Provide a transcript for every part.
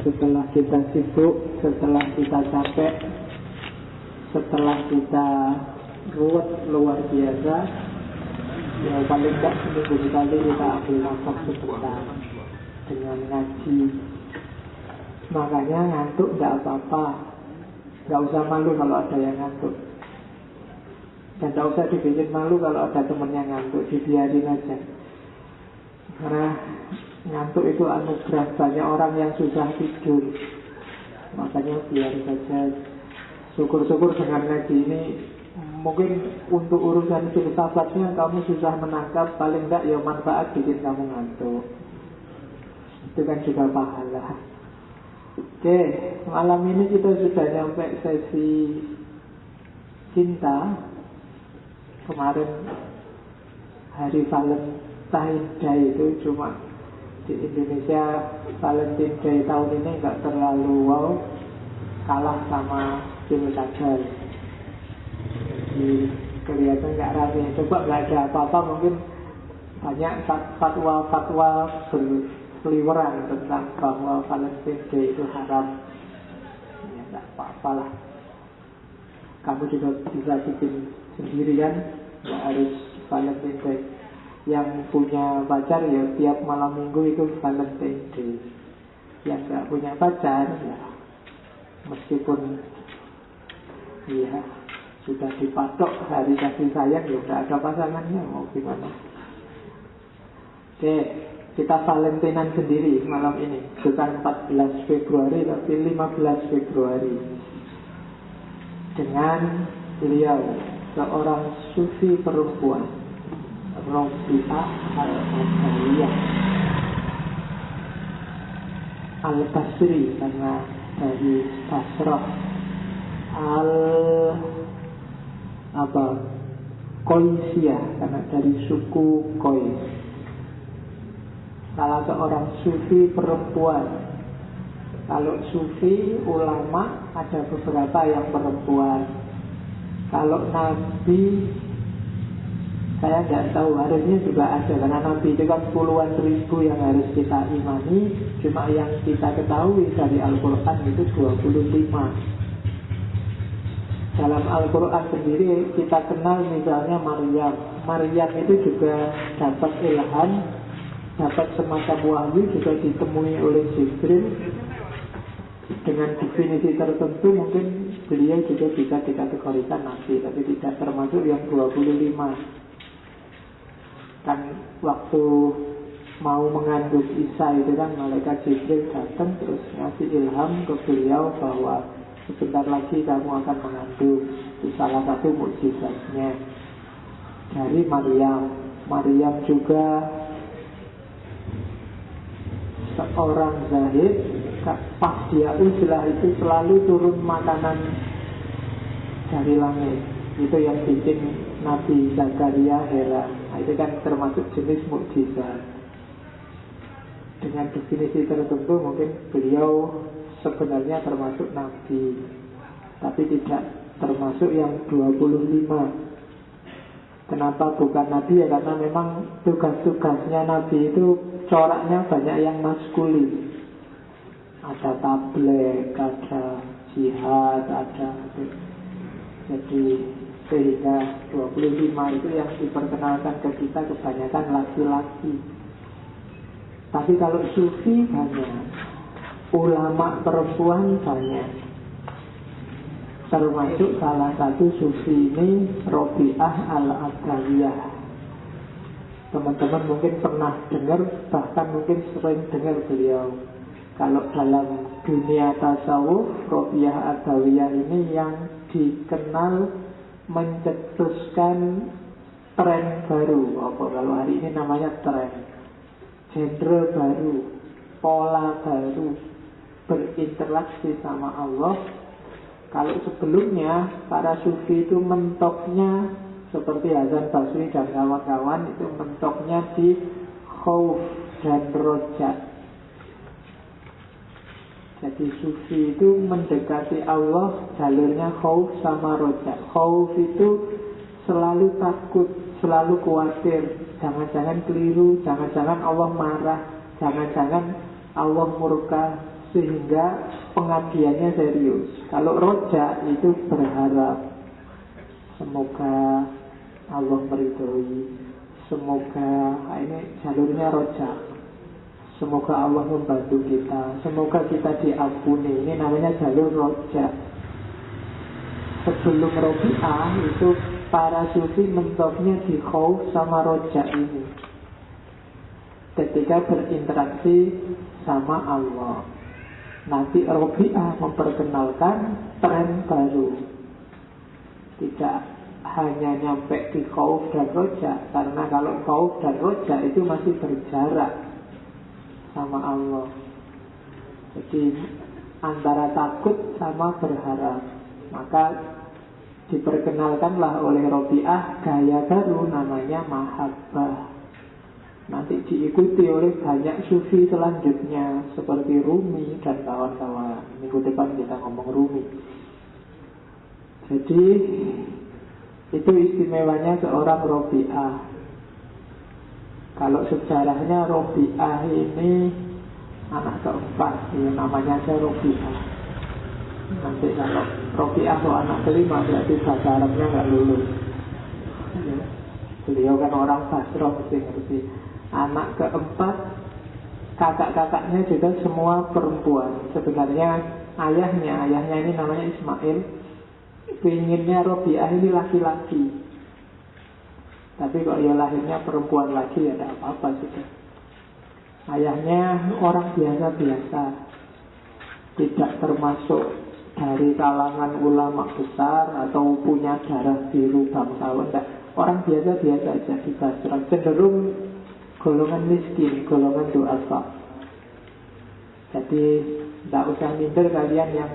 Setelah kita sibuk, setelah kita capek, setelah kita ruwet luar biasa, ya paling tidak seminggu sekali kita ambil nafas sebentar dengan ngaji. Makanya ngantuk tidak apa-apa, nggak usah malu kalau ada yang ngantuk, dan tidak usah dibikin malu kalau ada temennya ngantuk, dibiarin aja. Karena ngantuk itu anugerah, banyak orang yang susah tidur. Makanya biar saja. Syukur-syukur dengan ngaji ini, mungkin untuk urusan filsafatnya kamu susah menangkap, paling enggak ya manfaat bikin kamu ngantuk. Itu kan juga pahala. Oke, malam ini kita sudah sampai sesi cinta. Kemarin hari Valentine Day itu cuma di Indonesia Valentine Day tahun ini nggak terlalu wow, kalah sama pilkada. Jadi kelihatan nggak rame. Coba nggak ada apa-apa, mungkin banyak fatwa-fatwa berseliweran tentang bahwa Valentine Day itu haram. Ya nggak apa-apa lah. Kamu juga bisa bikin sendirian, nggak harus Valentine Day. Yang punya pacar ya tiap malam minggu itu Valentine Day. Yang gak punya pacar ya meskipun ya sudah dipatok hari kasih sayang, ya udah ada pasangannya, mau gimana. Oke, kita Valentinean sendiri malam ini. Bukan 14 Februari tapi 15 Februari. Dengan beliau, seorang sufi perempuan, Rabi'ah Al-Adawiyah Al-Basri, karena dari Basrah, Qaisiyah, karena dari suku Qais. Salah seorang sufi perempuan. Kalau sufi ulama ada beberapa yang perempuan. Kalau nabi saya tidak tahu, harusnya juga ada, karena Nabi itu kan puluhan ribu yang harus kita imani. Cuma yang kita ketahui dari Al-Quran itu 25. Dalam Al-Quran sendiri kita kenal misalnya Maryam. Maryam itu juga dapat ilham, dapat semacam wahyu, juga ditemui oleh Jibril. Dengan definisi tertentu mungkin beliau juga bisa dikategorikan Nabi, tapi tidak termasuk yang 25. Kan waktu mau mengandung Isa itu kan malaikat Jibril datang terus ngasih ilham ke beliau bahwa sebentar lagi kamu akan mengandung. Itu salah satu mukjizatnya dari Maryam. Maryam juga seorang zahid. Pas dia uzlah itu selalu turun makanan dari langit. Itu yang bikin Nabi Zakaria heran. Nah, itu kan termasuk jenis mukjizat. Dengan definisi tertentu mungkin beliau sebenarnya termasuk Nabi, tapi tidak termasuk yang 25. Kenapa bukan Nabi? Ya karena memang tugas-tugasnya Nabi itu coraknya banyak yang maskulin. Ada tabligh, ada jihad, ada. Jadi Sehingga 25 itu yang diperkenalkan ke kita kebanyakan laki-laki. Tapi kalau sufi banyak, ulama perempuan banyak. Termasuk salah satu sufi ini Robi'ah Al-Adawiyah. Teman-teman mungkin pernah dengar, bahkan mungkin sering dengar beliau. Kalau dalam dunia tasawuf, Robi'ah Adawiyah ini yang dikenal mencetuskan tren baru. Apa kalau hari ini namanya tren, genre baru, pola baru, berinteraksi sama Allah. Kalau sebelumnya para sufi itu mentoknya seperti Hasan Basri dan kawan-kawan, itu mentoknya di khauf dan roja. Jadi sufi itu mendekati Allah jalurnya khauf sama roja. Khauf itu selalu takut, selalu khawatir, jangan-jangan keliru, jangan-jangan Allah marah, jangan-jangan Allah murka, sehingga pengabdiannya serius. Kalau roja itu berharap, semoga Allah meridhoi, semoga ini jalurnya roja, semoga Allah membantu kita, semoga kita diampuni. Ini namanya jalur roja. Sebelum Robi'ah itu para sufi mentoknya di khauf sama roja ini ketika berinteraksi sama Allah. Nanti Robi'ah memperkenalkan tren baru, tidak hanya nyampe di khauf dan roja. Karena kalau khauf dan roja itu masih berjarak sama Allah. Jadi antara takut sama berharap. Maka diperkenalkanlah oleh Robi'ah gaya baru namanya mahabbah. Nanti diikuti oleh banyak sufi selanjutnya seperti Rumi dan kawan-kawan. Minggu depan kita ngomong Rumi. Jadi itu istimewanya seorang Robi'ah. Kalau sejarahnya Robi'ah ini anak keempat, ya namanya aja Robi'ah. Nanti kalau Robi'ah atau anak kelima berarti bahasa Arabnya nggak lulus. Ya. Beliau kan orang Basra, mesti ngerti. Anak keempat, kakak-kakaknya juga semua perempuan. Sebenarnya ayahnya ini namanya Ismail, pinginnya Robi'ah ini laki-laki. Tapi kok ya lahirnya perempuan lagi, ya tidak apa-apa sudah. Ayahnya orang biasa-biasa, tidak termasuk dari kalangan ulama besar atau punya darah biru bangsawan, tidak. Orang biasa-biasa aja di Basra, cenderung golongan miskin, golongan du'afa. Jadi tidak usah minder kalian yang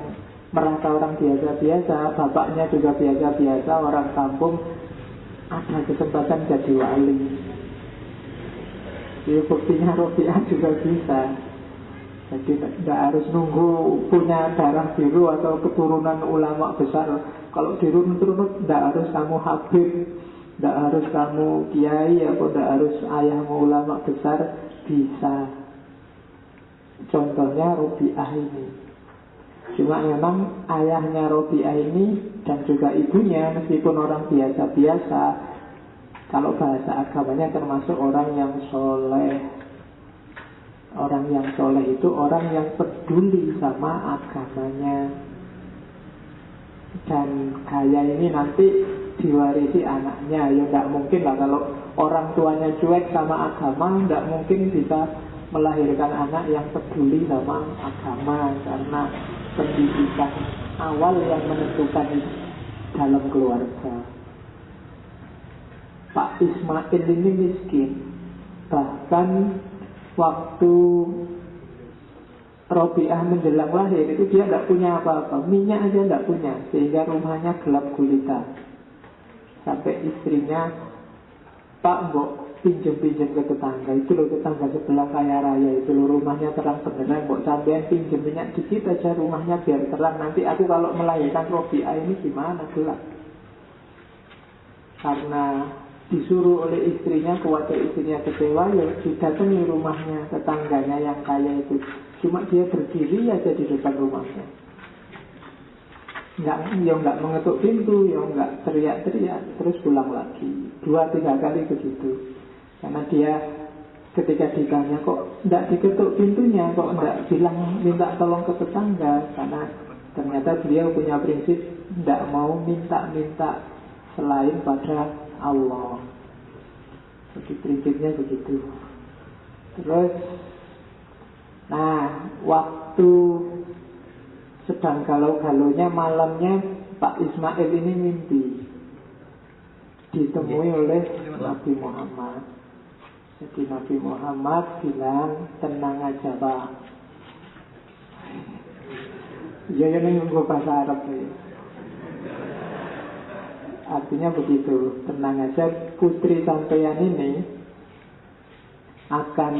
merasa orang biasa-biasa, bapaknya juga biasa-biasa, orang kampung, ada kesempatan jadi wali. Jadi buktinya Robi'ah juga bisa. Jadi tidak harus nunggu punya darah biru atau keturunan ulama besar. Kalau dirunut-runut tidak harus kamu habib, tidak harus kamu kiai, atau tidak harus ayahmu ulama besar, bisa. Contohnya Robi'ah ini. Cuma memang ayahnya Robi'ah ini dan juga ibunya meskipun orang biasa-biasa, kalau bahasa agamanya termasuk orang yang soleh. Orang yang soleh itu orang yang peduli sama agamanya. Dan gaya ini nanti diwarisi anaknya. Ya tidak mungkin lah kalau orang tuanya cuek sama agama, tidak mungkin bisa melahirkan anak yang peduli sama agama. Karena pendidikan awal yang menentukan dalam keluarga. Pak Ismail ini miskin. Bahkan waktu Robi'ah menjelang lahir itu dia tidak punya apa-apa, minyak aja tidak punya, sehingga rumahnya gelap gulita. Sampai istrinya, Pak mbok pinjem-pinjem ke tetangga, itu loh tetangga sebelah kaya raya, itu loh rumahnya terang benderang, mbok sampean pinjem minyak dikit aja rumahnya biar terang, nanti aku kalau melahirkan Robi'ah ini gimana, gelap. Karena disuruh oleh istrinya, khawatir istrinya kecewa, ya didatangi rumahnya tetangganya yang kaya itu. Cuma dia berdiri aja di depan rumahnya. nggak mengetuk pintu, ya nggak teriak-teriak, terus pulang lagi 2-3 kali begitu. Karena dia ketika ditanya kok nggak diketuk pintunya, kok nggak bilang minta tolong ke tetangga, karena ternyata beliau punya prinsip nggak mau minta-minta selain pada Allah. Jadi prinsipnya begitu. Terus, nah waktu sedang galau-galaunya malamnya Pak Ismail ini mimpi ditemui oleh Nabi Muhammad. Jadi Nabi Muhammad bilang, tenang aja Pak. Ya ini ngomong bahasa Arab nih. Artinya begitu, tenang aja, putri sampeyan ini akan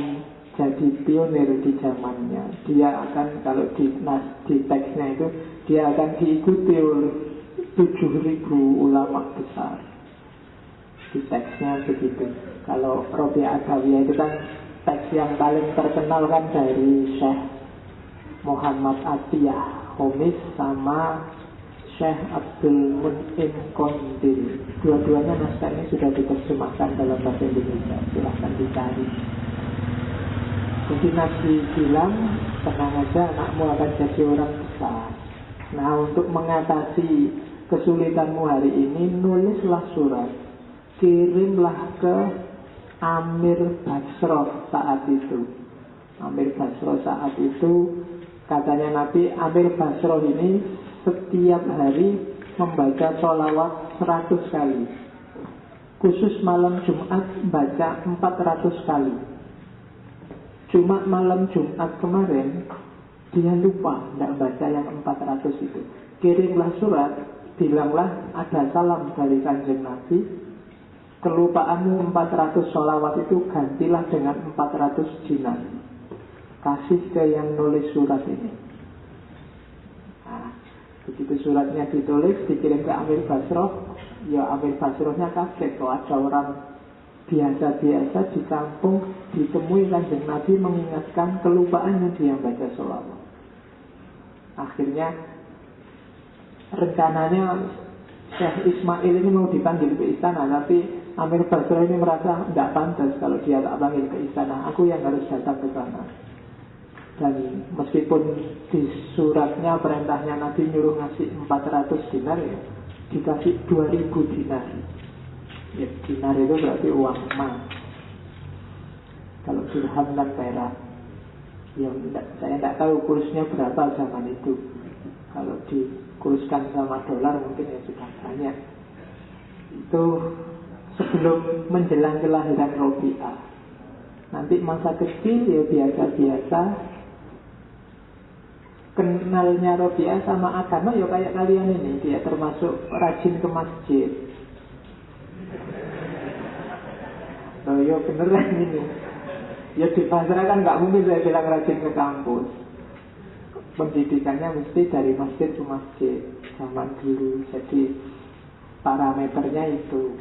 jadi pionir di zamannya. Dia akan, kalau di teksnya itu, dia akan diikuti oleh 7.000 ulama besar. Di teksnya begitu. Kalau Robi'ah Adawiyah itu kan teks yang paling terkenal kan dari Syekh Muhammad Atiyah Homis sama Syekh Abdul Mun'im Kondil. Dua-duanya naskah ini sudah diterjemahkan dalam bahasa Indonesia. Silahkan dicari. Jadi Nabi bilang, tenang aja, anakmu akan jadi orang besar. Nah, untuk mengatasi kesulitanmu hari ini, nulislah surat, kirimlah ke Amir Basroh saat itu. Amir Basroh saat itu, katanya Nabi, Amir Basroh ini setiap hari membaca sholawat 100 kali. Khusus malam Jumat baca 400 kali. Cuma malam Jumat kemarin dia lupa tidak baca yang 400 itu. Kirimlah surat, bilanglah ada salam dari Kanjeng Nabi. Kelupaanmu 400 sholawat itu gantilah dengan 400 dinar. Kasih ke yang nulis surat ini. Nah, begitu suratnya ditulis, dikirim ke Amir Basroh, ya Amir Basrohnya kaget kok ada orang biasa-biasa di kampung ditemui Kanjeng Nabi mengingatkan kelupaannya dia baca sholawat. Akhirnya rencananya Syekh Ismail ini mau dipanggil ke istana, tapi Amir Basroh ini merasa tidak pantas kalau dia tak panggil ke istana. Aku yang harus datang ke sana. Dan meskipun di suratnya perintahnya Nabi nyuruh ngasih 400 dinar, ya dikasih 2000 dinar. Ya, dinar itu berarti uang emas. Kalau dirham dan perak, ya saya tidak tahu kursnya berapa zaman itu. Kalau dikuruskan sama dolar mungkin ya sudah banyak. Itu sebelum menjelang kelahiran Robi'ah. Nanti masa kecil ya biasa-biasa. Kenalnya Robi'ah sama agama ya kayak kalian ini. Dia termasuk rajin ke masjid. Oh ya beneran ini. Ya di Basra kan gak mungkin saya bilang rajin ke kampus. Pendidikannya mesti dari masjid ke masjid zaman dulu. Jadi parameternya itu,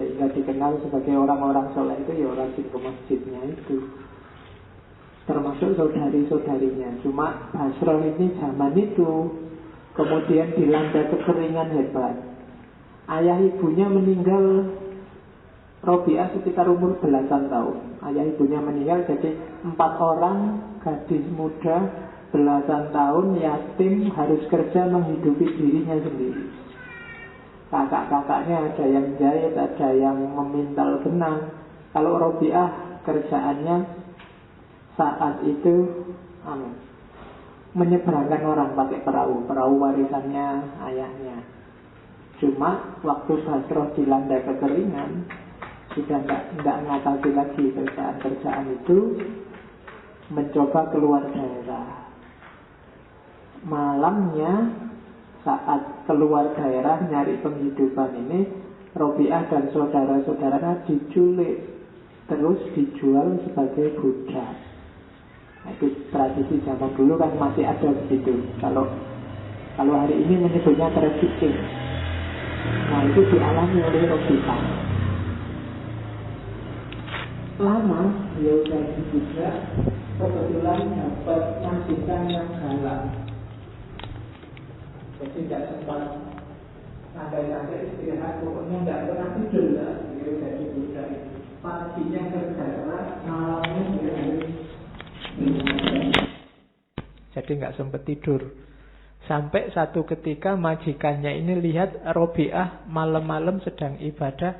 sehingga dikenal sebagai orang-orang soleh itu ya rajin ke masjidnya itu, termasuk saudari-saudarinya. Cuma Basroh ini zaman itu kemudian dilanda kekeringan hebat. Ayah ibunya meninggal Robi'ah sekitar umur belasan tahun. Ayah ibunya meninggal, jadi 4 orang gadis muda belasan tahun yatim harus kerja menghidupi dirinya sendiri. Kakak-kakaknya ada yang jahit, ada yang memintal benang. Kalau Robi'ah kerjaannya saat itu menyeberangkan orang pakai perahu warisannya ayahnya. Cuma waktu Basroh dilanda kekeringan, sudah tidak mengatasi lagi kerjaan-kerjaan itu, mencoba keluar daerah. Malamnya saat keluar daerah nyari penghidupan ini, Robi'ah dan saudara-saudaranya diculik, terus dijual sebagai budak. Nah, itu tradisi zaman dulu kan masih ada begitu. Kalau hari ini menyebutnya trafficking. Nah itu dialami oleh Robi'ah. Lama beliau jadi juga kebetulan dapat majikan yang galak. Jadi tidak sempat santai-santai istirahat, pokoknya tidak pernah tidur lah. Beliau jadi budak itu. Paginya kerja keras, malamnya dia harus. Jadi nggak sempat tidur. Sampai satu ketika majikannya ini lihat Robiah malam-malam sedang ibadah,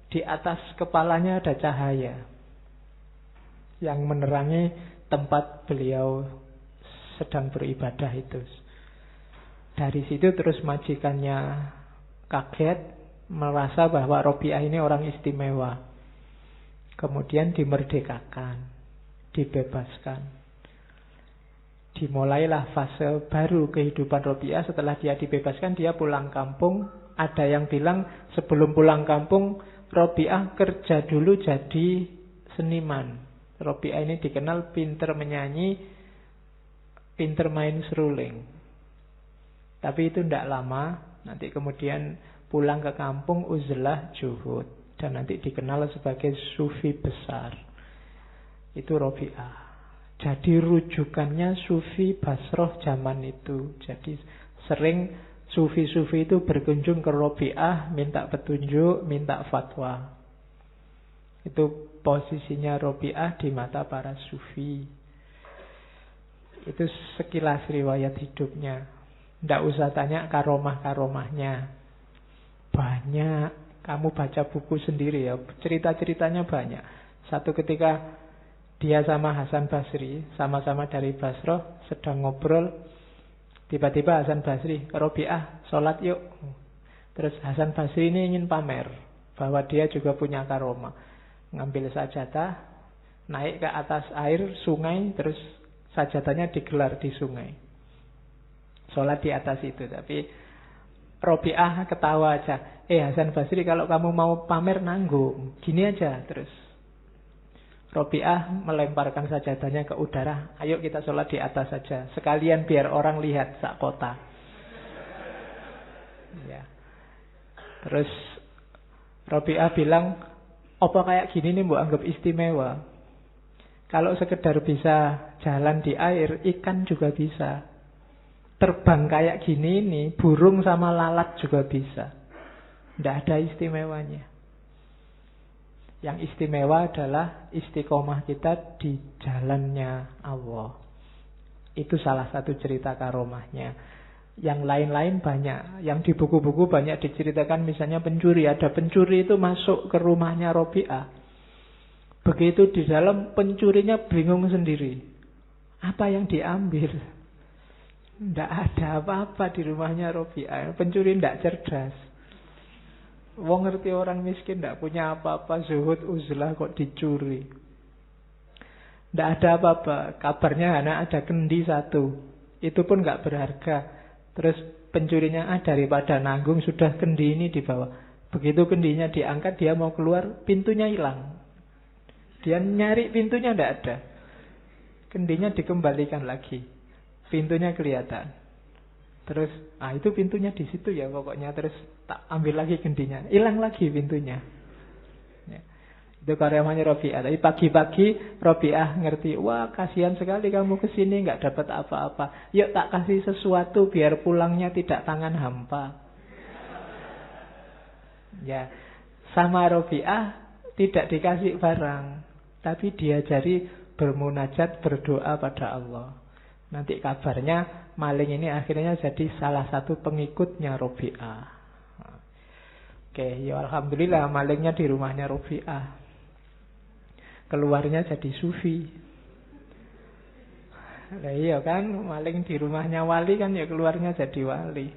di atas kepalanya ada cahaya yang menerangi tempat beliau sedang beribadah itu. Dari situ terus majikannya kaget, merasa bahwa Robiah ini orang istimewa. Kemudian dimerdekakan, dibebaskan. Dimulailah fase baru kehidupan Robiah. Setelah dia dibebaskan, dia pulang kampung. Ada yang bilang sebelum pulang kampung, Robiah kerja dulu jadi seniman. Robiah ini dikenal pinter menyanyi, pinter main seruling. Tapi itu tidak lama. Nanti kemudian pulang ke kampung, uzlah juhud. Dan nanti dikenal sebagai sufi besar. Itu Robiah. Jadi rujukannya Sufi Basroh zaman itu. Jadi sering Sufi-Sufi itu berkunjung ke Robiah, minta petunjuk, minta fatwa. Itu posisinya Robiah di mata para Sufi. Itu sekilas riwayat hidupnya. Tidak usah tanya karomah-karomahnya. Banyak. Kamu baca buku sendiri ya. Cerita-ceritanya banyak. Satu ketika dia sama Hasan Basri, sama-sama dari Basroh, sedang ngobrol. Tiba-tiba Hasan Basri, Robiah, sholat yuk. Terus Hasan Basri ini ingin pamer bahwa dia juga punya karomah. Ngambil sajadah, naik ke atas air sungai, terus sajadahnya digelar di sungai. Sholat di atas itu. Tapi Robiah ketawa aja. Hasan Basri, kalau kamu mau pamer nanggung, gini aja. Terus Robiah melemparkan sajadahnya ke udara. Ayo kita sholat di atas saja. Sekalian biar orang lihat sak kota. Ya. Terus Robiah bilang, apa kayak gini nih mbok anggap istimewa. Kalau sekedar bisa jalan di air, ikan juga bisa. Terbang kayak gini nih, burung sama lalat juga bisa. Tidak ada istimewanya. Yang istimewa adalah istiqomah kita di jalannya Allah. Itu salah satu cerita karomahnya. Yang lain-lain banyak. Yang di buku-buku banyak diceritakan, misalnya pencuri. Ada pencuri itu masuk ke rumahnya Robiah. Begitu di dalam, pencurinya bingung sendiri. Apa yang diambil? Tidak ada apa-apa di rumahnya Robiah. Pencuri tidak cerdas. Wong ngerti orang miskin tidak punya apa-apa, zuhud uzlah kok dicuri. Tidak ada apa-apa. Kabarnya hanya ada kendi satu. Itu pun nggak berharga. Terus pencurinya, daripada nanggung sudah kendi ini dibawa. Begitu kendinya diangkat, dia mau keluar, pintunya hilang. Dia nyari pintunya tidak ada. Kendinya dikembalikan lagi. Pintunya kelihatan. Terus, itu pintunya di situ ya pokoknya. Terus tak ambil lagi kendinya, hilang lagi pintunya. Ya. Itu karomahnya Robiah. Tapi pagi-pagi Robiah ngerti, wah kasihan sekali kamu kesini nggak dapat apa-apa. Yuk tak kasih sesuatu biar pulangnya tidak tangan hampa. Ya, sama Robiah tidak dikasih barang, tapi diajari bermunajat, berdoa pada Allah. Nanti kabarnya maling ini akhirnya jadi salah satu pengikutnya Robiah. Oke, ya alhamdulillah malingnya di rumahnya Robiah. Keluarnya jadi sufi. Nah, iya kan, maling di rumahnya wali kan ya keluarnya jadi wali.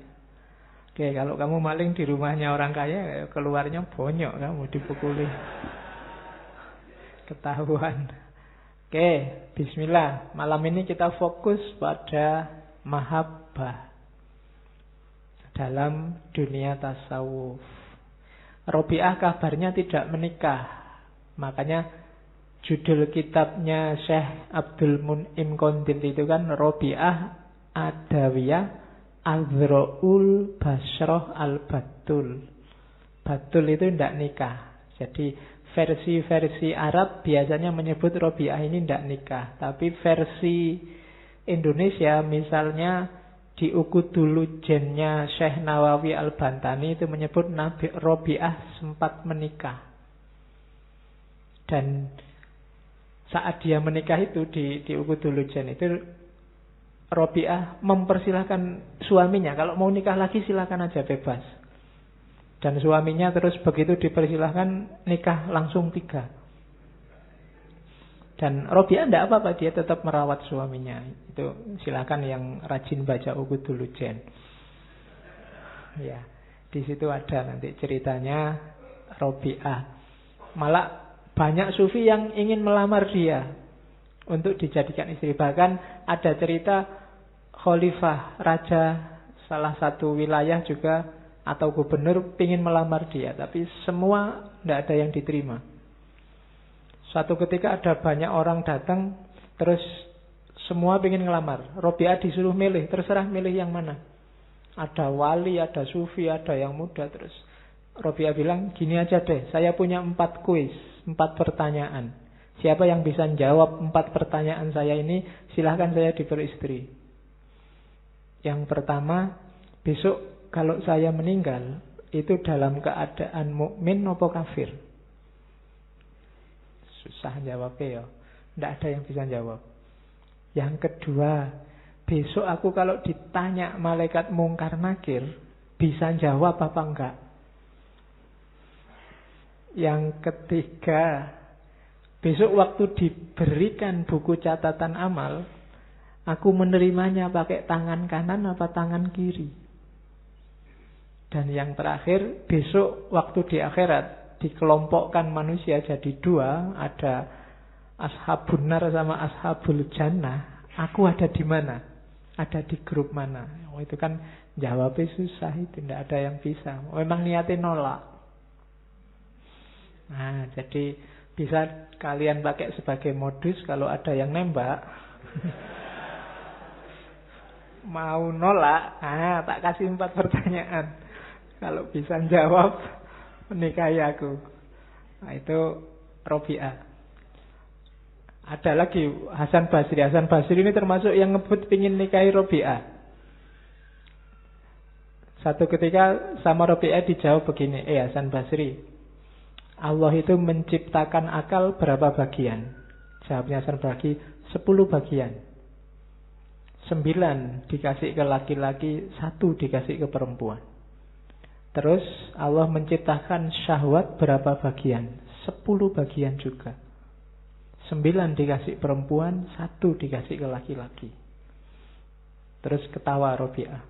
Oke, kalau kamu maling di rumahnya orang kaya, ya keluarnya bonyok kamu dipukuli. Ketahuan. Oke, bismillah. Malam ini kita fokus pada mahabbah dalam dunia tasawuf. Robiah kabarnya tidak menikah. Makanya judul kitabnya Syekh Abdul Mun'im Qondil itu kan Robiah Adawiyah Al-Dhro'ul Basroh Al-Batul. Batul itu tidak nikah. Jadi versi-versi Arab biasanya menyebut Robiah ini tidak nikah. Tapi versi Indonesia misalnya Di Ukudulu Jennya Syekh Nawawi Al-Bantani itu menyebut Nabi Robi'ah sempat menikah. Dan saat dia menikah itu di Ukudulu Jen itu, Robi'ah mempersilahkan suaminya, kalau mau nikah lagi silakan aja, bebas. Dan suaminya terus begitu dipersilahkan nikah langsung 3. Dan Robi'ah tidak apa-apa, dia tetap merawat suaminya. Itu silakan yang rajin baca Ukudulu Jen. Ya, di situ ada nanti ceritanya Robi'ah. Malah banyak sufi yang ingin melamar dia untuk dijadikan istri. Bahkan ada cerita khalifah, raja salah satu wilayah juga atau gubernur ingin melamar dia, tapi semua tidak ada yang diterima. Suatu ketika ada banyak orang datang, terus semua ingin ngelamar. Robi'ah disuruh milih, terserah milih yang mana. Ada wali, ada sufi, ada yang muda. Terus Robi'ah bilang, gini aja deh, saya punya 4 kuis, 4 pertanyaan. Siapa yang bisa jawab 4 pertanyaan saya ini, silahkan saya diperistri. Yang pertama, besok kalau saya meninggal, itu dalam keadaan mukmin atau kafir? Susah jawabnya ya. Tidak ada yang bisa jawab. Yang kedua, besok aku kalau ditanya malaikat mungkar nakir, bisa jawab apa enggak? Yang ketiga, besok waktu diberikan buku catatan amal, aku menerimanya pakai tangan kanan apa tangan kiri? Dan yang terakhir, besok waktu di akhirat dikelompokkan manusia jadi 2, ada ashabun nar sama ashabul jannah. Aku ada di mana? Ada di grup mana? Oh, itu kan jawabnya susah, itu tidak ada yang bisa. Memang niatnya nolak. Nah, jadi bisa kalian pakai sebagai modus kalau ada yang nembak. Mau nolak, tak kasih 4 pertanyaan. Kalau bisa jawab, menikahi aku. Nah, itu Robi'ah. Ada lagi Hasan Basri. Hasan Basri ini termasuk yang ngebut pingin nikahi Robi'ah. Satu ketika sama Robi'ah dijawab begini, Hasan Basri, Allah itu menciptakan akal berapa bagian? Jawabnya Hasan Basri, 10 bagian. 9 dikasih ke laki-laki, 1 dikasih ke perempuan. Terus Allah menciptakan syahwat berapa bagian? 10 bagian juga. 9 dikasih perempuan, 1 dikasih ke laki-laki. Terus ketawa Robi'ah.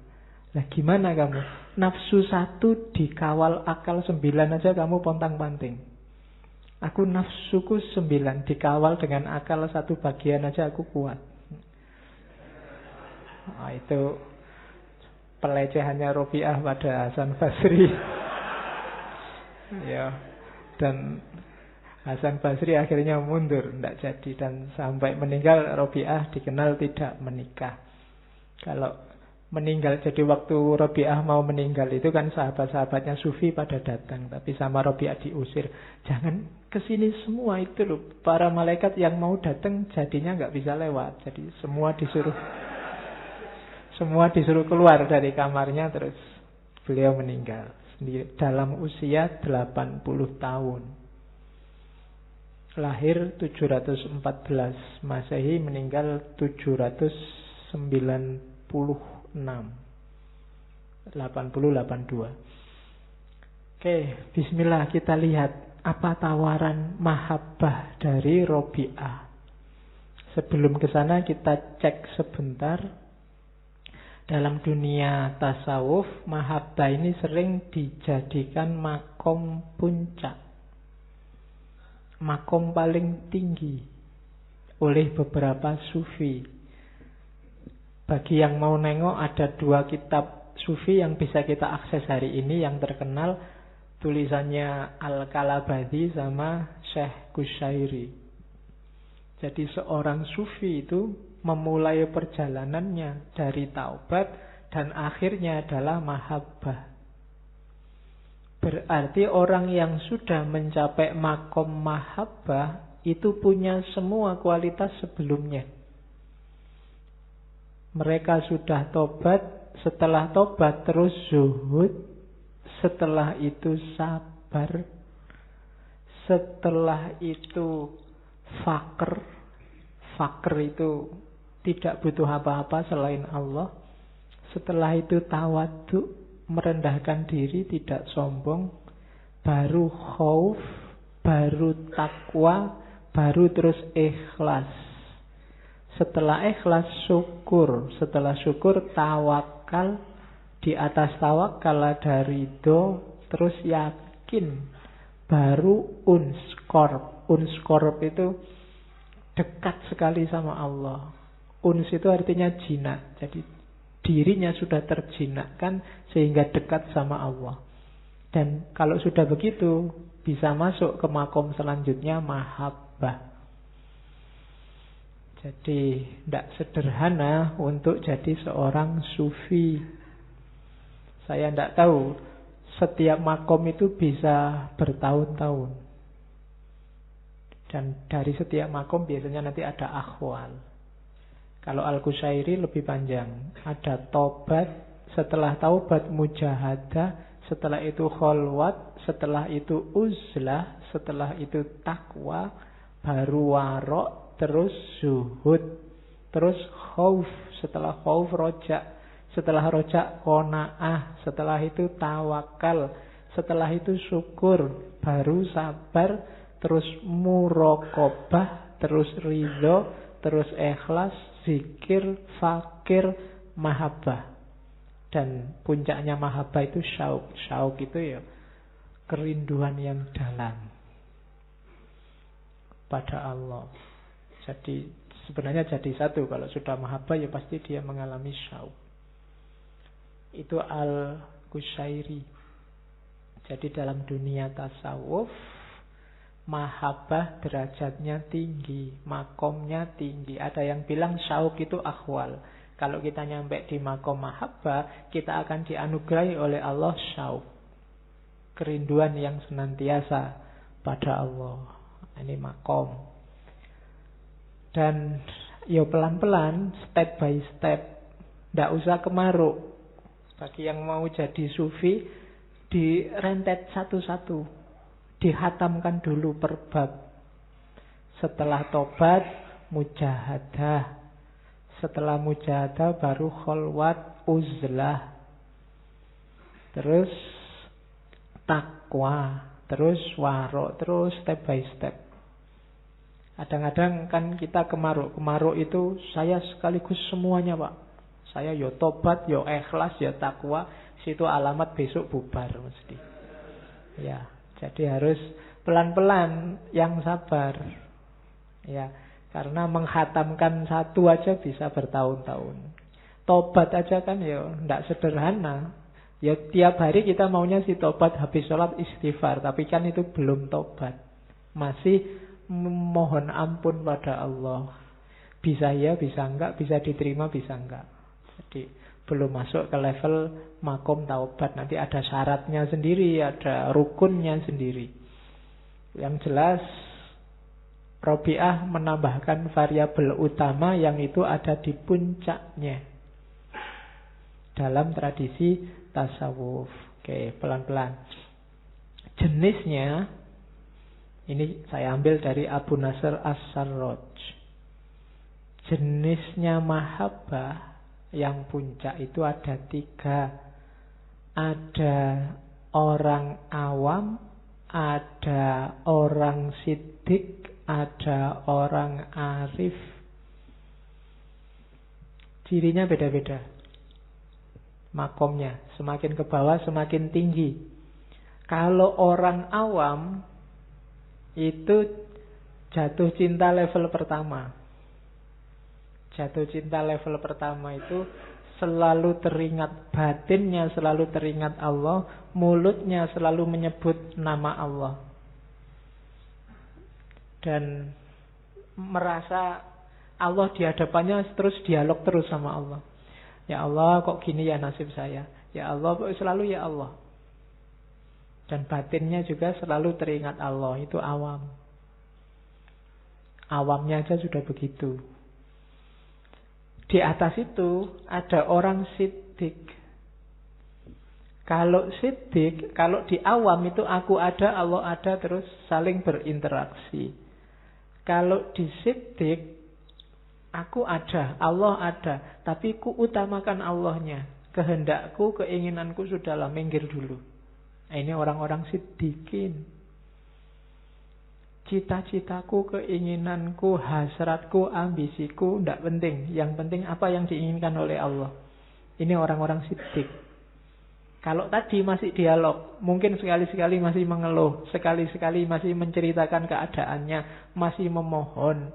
Nah gimana kamu? Nafsu 1 dikawal akal 9 aja kamu pontang-panting. Aku nafsuku 9 dikawal dengan akal 1 bagian aja aku kuat. Nah, itu pelecehannya Robi'ah pada Hasan Basri. Ya. Dan Hasan Basri akhirnya mundur, tidak jadi, dan sampai meninggal Robi'ah dikenal tidak menikah. Kalau meninggal, jadi waktu Robi'ah mau meninggal itu kan sahabat-sahabatnya sufi pada datang, tapi sama Robi'ah diusir. Jangan kesini semua itu loh, para malaikat yang mau datang jadinya nggak bisa lewat. Jadi semua disuruh keluar dari kamarnya, terus beliau meninggal sendiri dalam usia 80 tahun. Lahir 714 Masehi, meninggal 796 80-82. Oke, bismillah, kita lihat apa tawaran mahabbah dari Robi'ah. Sebelum ke sana kita cek sebentar. Dalam dunia tasawuf, mahabbah ini sering dijadikan makom puncak, makom paling tinggi oleh beberapa sufi. Bagi yang mau nengok, ada 2 kitab sufi yang bisa kita akses hari ini yang terkenal, tulisannya Al-Kalabadi sama Syekh Qushairi. Jadi seorang sufi itu memulai perjalanannya dari taubat dan akhirnya adalah mahabbah. Berarti orang yang sudah mencapai makom mahabbah itu punya semua kualitas sebelumnya. Mereka sudah tobat, setelah tobat terus zuhud, setelah itu sabar, setelah itu fakir. Fakir itu tidak butuh apa-apa selain Allah. Setelah itu tawadhu, merendahkan diri, tidak sombong. Baru khauf, baru takwa, baru terus ikhlas. Setelah ikhlas syukur, setelah syukur tawakal, di atas tawakal ada ridho, terus yakin, baru unskorp. Unskorp itu dekat sekali sama Allah. Uns itu artinya jinak, jadi dirinya sudah terjinakkan sehingga dekat sama Allah. Dan kalau sudah begitu, bisa masuk ke makom selanjutnya, mahabbah. Jadi tidak sederhana untuk jadi seorang sufi. Saya tidak tahu, setiap makom itu bisa bertahun-tahun. Dan dari setiap makom biasanya nanti ada akhwal. Kalau Al-Qushairi lebih panjang. Ada tobat, setelah taubat mujahadah, setelah itu kholwat, setelah itu uzlah, setelah itu takwa, baru warok, terus zuhud, terus khauf, setelah khauf rojak, setelah rojak qanaah, setelah itu tawakal, setelah itu syukur, baru sabar, terus muraqabah, terus ridho, terus ikhlas, zikir, fakir, mahabbah. Dan puncaknya mahabbah itu syauk. Syauk itu ya kerinduan yang dalam pada Allah. Jadi sebenarnya jadi satu. Kalau sudah mahabbah ya pasti dia mengalami syauk. Itu Al-Qushairi. Jadi dalam dunia tasawuf, mahabbah derajatnya tinggi, makomnya tinggi. Ada yang bilang syauk itu akhwal. Kalau kita nyampe di makom mahabbah, kita akan dianugerahi oleh Allah syauk, kerinduan yang senantiasa pada Allah. Ini makom. Dan ya pelan-pelan, step by step. Tidak usah kemaruk. Bagi yang mau jadi sufi, direntet satu-satu. Dihatamkan dulu per bab. Setelah tobat, mujahadah. Setelah mujahadah baru kholwat, uzlah. Terus takwa. Terus warok. Terus step by step. Kadang-kadang kan kita kemaruk. Kemaruk itu saya sekaligus semuanya, Pak. Saya yo tobat, yo ikhlas, yo takwa. Situ alamat besok bubar mesti. Ya, jadi harus pelan-pelan, yang sabar. Ya, karena menghatamkan satu aja bisa bertahun-tahun. Tobat aja kan ya tidak sederhana. Ya tiap hari kita maunya si tobat, habis sholat istighfar, tapi kan itu belum tobat. Masih mohon ampun pada Allah. Bisa ya, bisa enggak, bisa diterima, bisa enggak. Jadi belum masuk ke level makom taubat. Nanti ada syaratnya sendiri, ada rukunnya sendiri. Yang jelas Robi'ah menambahkan variabel utama yang itu ada di puncaknya dalam tradisi tasawuf. Oke, pelan-pelan. Jenisnya ini saya ambil dari Abu Nasr As-Sarraj. Jenisnya mahabbah yang puncak itu ada 3. Ada orang awam, ada orang siddiq, ada orang arif. Cirinya beda-beda. Makomnya semakin ke bawah semakin tinggi. Kalau orang awam itu jatuh cinta level pertama. Jatuh cinta level pertama itu selalu teringat batinnya, selalu teringat Allah, mulutnya selalu menyebut nama Allah. Dan merasa Allah di hadapannya, terus dialog terus sama Allah. Ya Allah, kok gini ya nasib saya. Ya Allah, kok selalu ya Allah. Dan batinnya juga selalu teringat Allah. Itu awam. Awamnya aja sudah begitu. Di atas itu ada orang siddiq. Kalau siddiq, kalau di awam itu aku ada, Allah ada, terus saling berinteraksi. Kalau di siddiq, aku ada, Allah ada, tapi ku utamakan Allahnya. Kehendakku, keinginanku sudahlah, minggir dulu. Nah, ini orang-orang siddiqin. Cita-citaku, keinginanku, hasratku, ambisiku tidak penting. Yang penting apa yang diinginkan oleh Allah. Ini orang-orang siddiq. Kalau tadi masih dialog, mungkin sekali-sekali masih mengeluh, sekali-sekali masih menceritakan keadaannya, masih memohon.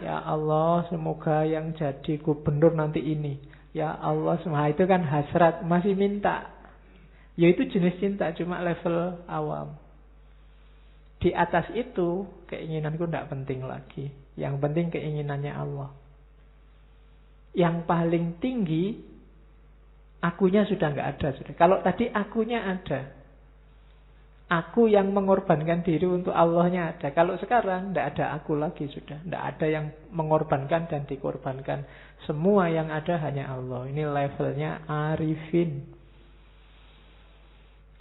Ya Allah, semoga yang jadi gubernur nanti ini. Ya Allah, semua itu kan hasrat, masih minta. Ya itu jenis cinta, cuma level awam. Di atas itu, keinginanku tidak penting lagi. Yang penting keinginannya Allah. Yang paling tinggi, akunya sudah nggak ada. Kalau tadi akunya ada. Aku yang mengorbankan diri untuk Allahnya ada. Kalau sekarang tidak ada aku lagi sudah. Tidak ada yang mengorbankan dan dikorbankan. Semua yang ada hanya Allah. Ini levelnya arifin.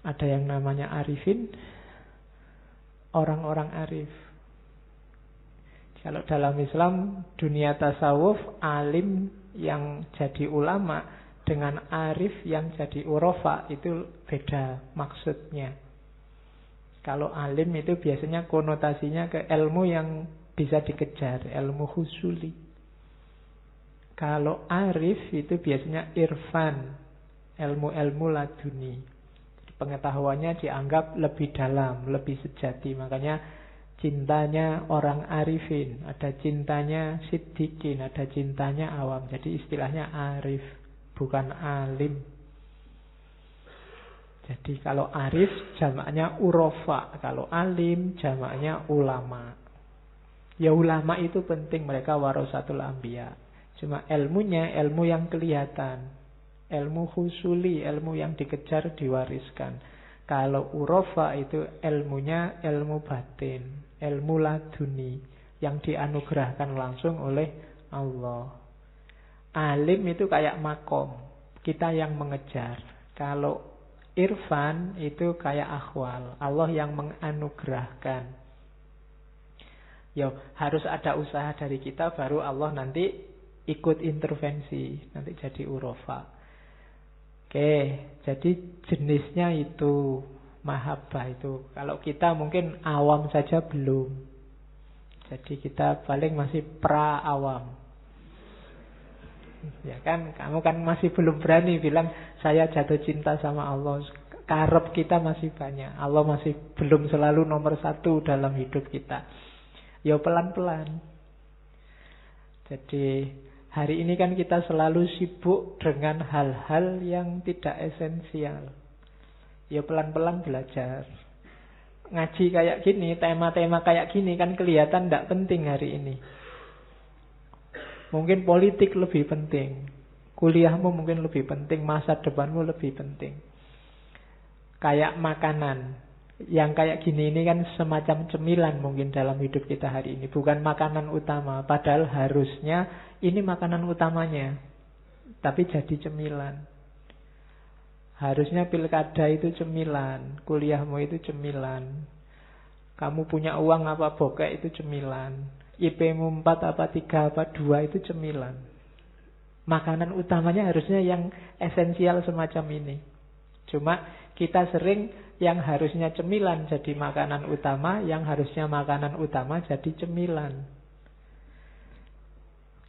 Ada yang namanya arifin. Orang-orang arif. Kalau dalam Islam, dunia tasawuf, alim yang jadi ulama dengan arif yang jadi urofa itu beda maksudnya. Kalau alim itu biasanya konotasinya ke ilmu yang bisa dikejar, ilmu husuli. Kalau arif itu biasanya irfan, ilmu-ilmu laduni. Pengetahuannya dianggap lebih dalam, lebih sejati. Makanya cintanya orang arifin, ada cintanya siddiqin, ada cintanya awam. Jadi istilahnya arif, bukan alim. Jadi kalau arif jamaknya urofa, kalau alim jamaknya ulama. Ya ulama itu penting, mereka warasatul anbiya. Cuma ilmunya ilmu yang kelihatan, ilmu husuli, ilmu yang dikejar, diwariskan. Kalau urofa itu ilmunya ilmu batin, ilmu laduni yang dianugerahkan langsung oleh Allah. Alim itu kayak makom, kita yang mengejar. Kalau irfan itu kayak akhwal, Allah yang menganugerahkan. Yo, harus ada usaha dari kita, baru Allah nanti ikut intervensi, nanti jadi urofa. Oke, jadi jenisnya itu mahabbah itu. Kalau kita mungkin awam saja belum. Jadi kita paling masih pra-awam. Ya kan, kamu kan masih belum berani bilang saya jatuh cinta sama Allah. Karep kita masih banyak. Allah masih belum selalu nomor satu dalam hidup kita. Ya pelan-pelan. Jadi hari ini kan kita selalu sibuk dengan hal-hal yang tidak esensial. Ya pelan-pelan belajar. Ngaji kayak gini, tema-tema kayak gini kan kelihatan tidak penting hari ini. Mungkin politik lebih penting, kuliahmu mungkin lebih penting, masa depanmu lebih penting. Kayak makanan, yang kayak gini ini kan semacam cemilan mungkin dalam hidup kita hari ini, bukan makanan utama. Padahal harusnya ini makanan utamanya, tapi jadi cemilan. Harusnya pilkada itu cemilan, kuliahmu itu cemilan, kamu punya uang apa bokeh itu cemilan, IP-mu 4 apa 3 apa 2 itu cemilan. Makanan utamanya harusnya yang esensial semacam ini. Cuma kita sering yang harusnya cemilan jadi makanan utama, yang harusnya makanan utama jadi cemilan.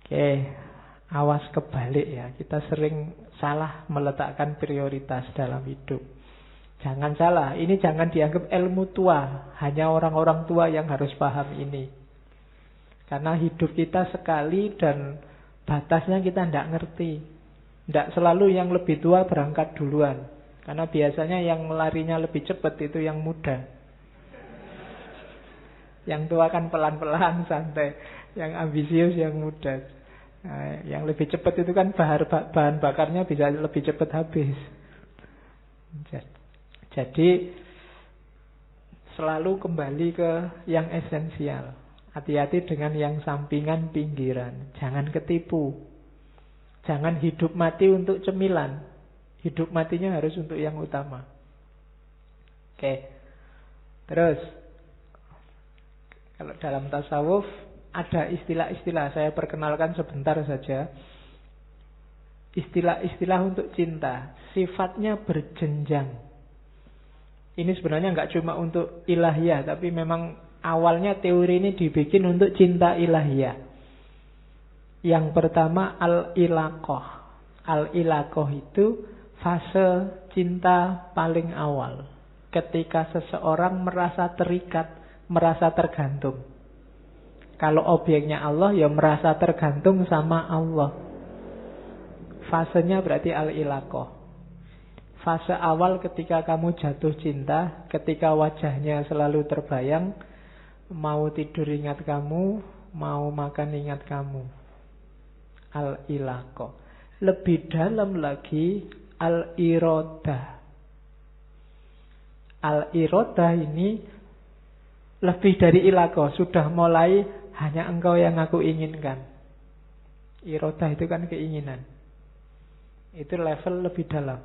Oke, awas kebalik ya. Kita sering salah meletakkan prioritas dalam hidup. Jangan salah, ini jangan dianggap ilmu tua. Hanya orang-orang tua yang harus paham ini. Karena hidup kita sekali dan batasnya kita tidak ngerti. Tidak selalu yang lebih tua berangkat duluan. Karena biasanya yang larinya lebih cepat itu yang muda. Yang tua kan pelan-pelan, santai. Yang ambisius yang muda. Nah, yang lebih cepat itu kan bahan bakarnya bisa lebih cepat habis. Jadi selalu kembali ke yang esensial. Hati-hati dengan yang sampingan pinggiran. Jangan ketipu. Jangan hidup mati untuk cemilan. Hidup matinya harus untuk yang utama. Oke. Terus, kalau dalam tasawuf ada istilah-istilah, saya perkenalkan sebentar saja. Istilah-istilah untuk cinta, sifatnya berjenjang. Ini sebenarnya nggak cuma untuk ilahiyah, tapi memang awalnya teori ini dibikin untuk cinta ilahiyah. Yang pertama al-ilaqah. Al-ilaqah itu fase cinta paling awal. Ketika seseorang merasa terikat, merasa tergantung. Kalau objeknya Allah, ya merasa tergantung sama Allah. Fasenya berarti al-ilaqah. Fase awal ketika kamu jatuh cinta, ketika wajahnya selalu terbayang, mau tidur ingat kamu, mau makan ingat kamu. Al-ilaqah. Lebih dalam lagi al-iradah. Al-iradah ini lebih dari ilaqah, sudah mulai hanya engkau yang aku inginkan. Iradah itu kan keinginan. Itu level lebih dalam.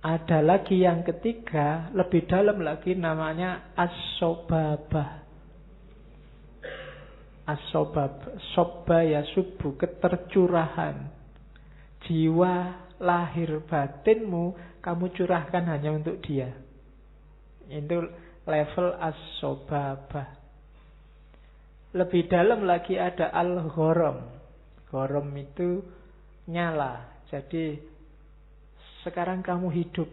Ada lagi yang ketiga, lebih dalam lagi, namanya as-sobabah. As-sobab, sobba ya subuh, ketercurahan. Jiwa lahir batinmu kamu curahkan hanya untuk dia. Itu level as-sobabah. Lebih dalam lagi ada al-ghorom. Ghorom itu nyala. Jadi sekarang kamu hidup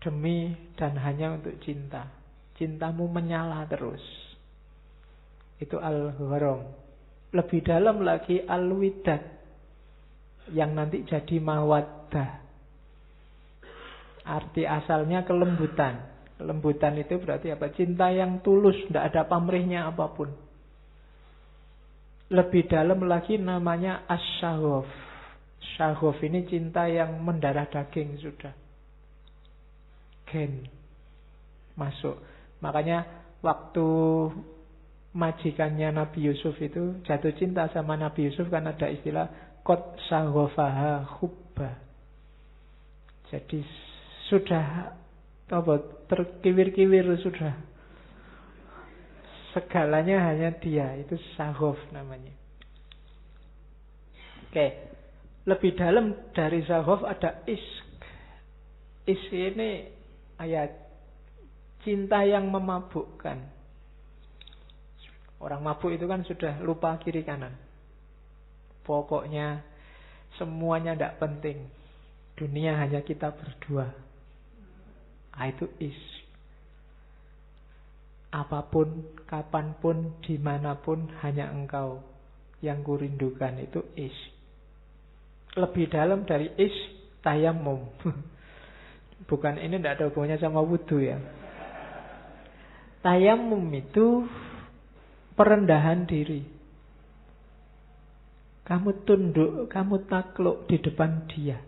demi dan hanya untuk cinta. Cintamu menyala terus. Itu al-ghorom. Lebih dalam lagi al-widad, yang nanti jadi mawaddah. Arti asalnya kelembutan. Kelembutan itu berarti apa? Cinta yang tulus, tidak ada pamrihnya apapun. Lebih dalam lagi namanya as-syaghaf. Syaghaf ini cinta yang mendarah daging sudah. Gen masuk. Makanya waktu majikannya Nabi Yusuf itu jatuh cinta sama Nabi Yusuf, kan ada istilah qad saghafaha hubba. Jadi sudah terkiwir-kiwir sudah. Segalanya hanya dia, itu saghaf namanya. Oke. Lebih dalam dari saghaf ada ishq. Ishq ini ayat cinta yang memabukkan. Orang mabuk itu kan sudah lupa kiri kanan. Pokoknya semuanya tidak penting. Dunia hanya kita berdua. Itu ishq. Apapun, kapanpun, dimanapun, hanya engkau yang kurindukan. Itu ishq. Lebih dalam dari ishq, tayammum. Bukan, ini tidak ada hubungannya sama wudhu ya. Tayammum itu perendahan diri. Kamu tunduk, kamu takluk di depan dia.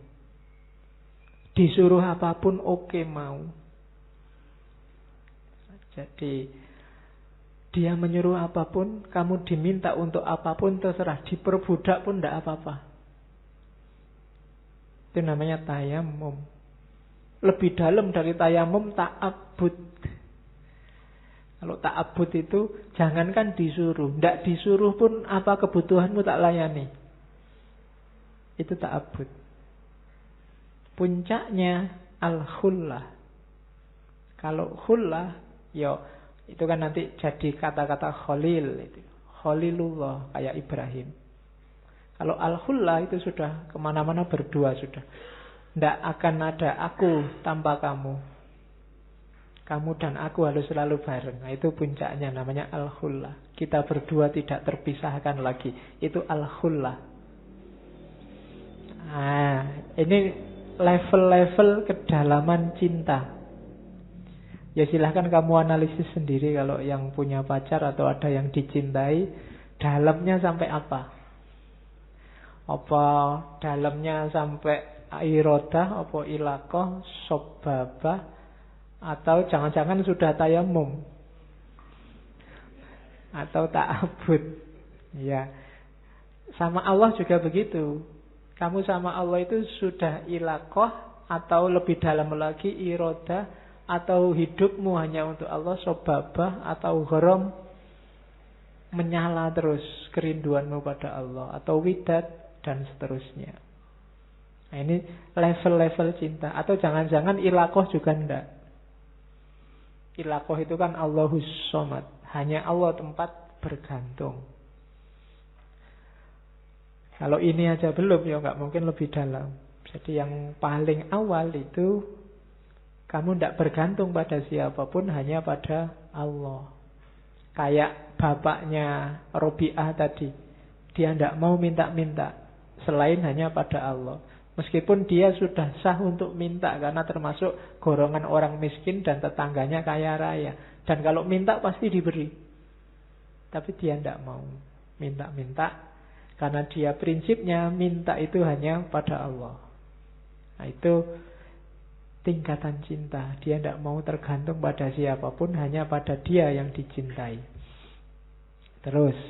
Disuruh apapun oke mau. Jadi dia menyuruh apapun, kamu diminta untuk apapun terserah. Diperbudak pun tidak apa-apa. Itu namanya tayammum. Lebih dalam dari tayammum, ta'abbud. Kalau ta'abbud itu jangankan disuruh, tidak disuruh pun apa kebutuhanmu tak layani. Itu ta'abbud. Puncaknya al-khullah. Kalau khullah, ya itu kan nanti jadi kata-kata khalil itu. Khalilullah kayak Ibrahim. Kalau al-khullah itu sudah kemana-mana berdua sudah. Tidak akan ada aku tanpa kamu. Kamu dan aku harus selalu bareng. Nah, itu puncaknya, namanya al-khullah. Kita berdua tidak terpisahkan lagi. Itu al-khullah. Nah, ini level-level kedalaman cinta. Ya silahkan kamu analisis sendiri kalau yang punya pacar atau ada yang dicintai, dalamnya sampai apa? Apa dalamnya sampai iradah, apa ilaqah, sobabah, atau jangan-jangan sudah tayammum atau ta'abbud. Ya. Sama Allah juga begitu. Kamu sama Allah itu sudah ilaqah, atau lebih dalam lagi irodah, atau hidupmu hanya untuk Allah, sobabah, atau gharam, menyala terus kerinduanmu pada Allah, atau widat, dan seterusnya. Nah, ini level-level cinta. Atau jangan-jangan ilaqah juga enggak. Ilaqah itu kan Allahus Somad, hanya Allah tempat bergantung. Kalau ini aja belum, ya nggak mungkin lebih dalam. Jadi yang paling awal itu kamu tidak bergantung pada siapapun, hanya pada Allah. Kayak bapaknya Robi'ah tadi, dia tidak mau minta-minta selain hanya pada Allah. Meskipun dia sudah sah untuk minta, karena termasuk golongan orang miskin dan tetangganya kaya raya. Dan kalau minta pasti diberi. Tapi dia tidak mau minta-minta, karena dia prinsipnya minta itu hanya pada Allah. Nah, itu tingkatan cinta. Dia tidak mau tergantung pada siapapun, hanya pada dia yang dicintai. Terus,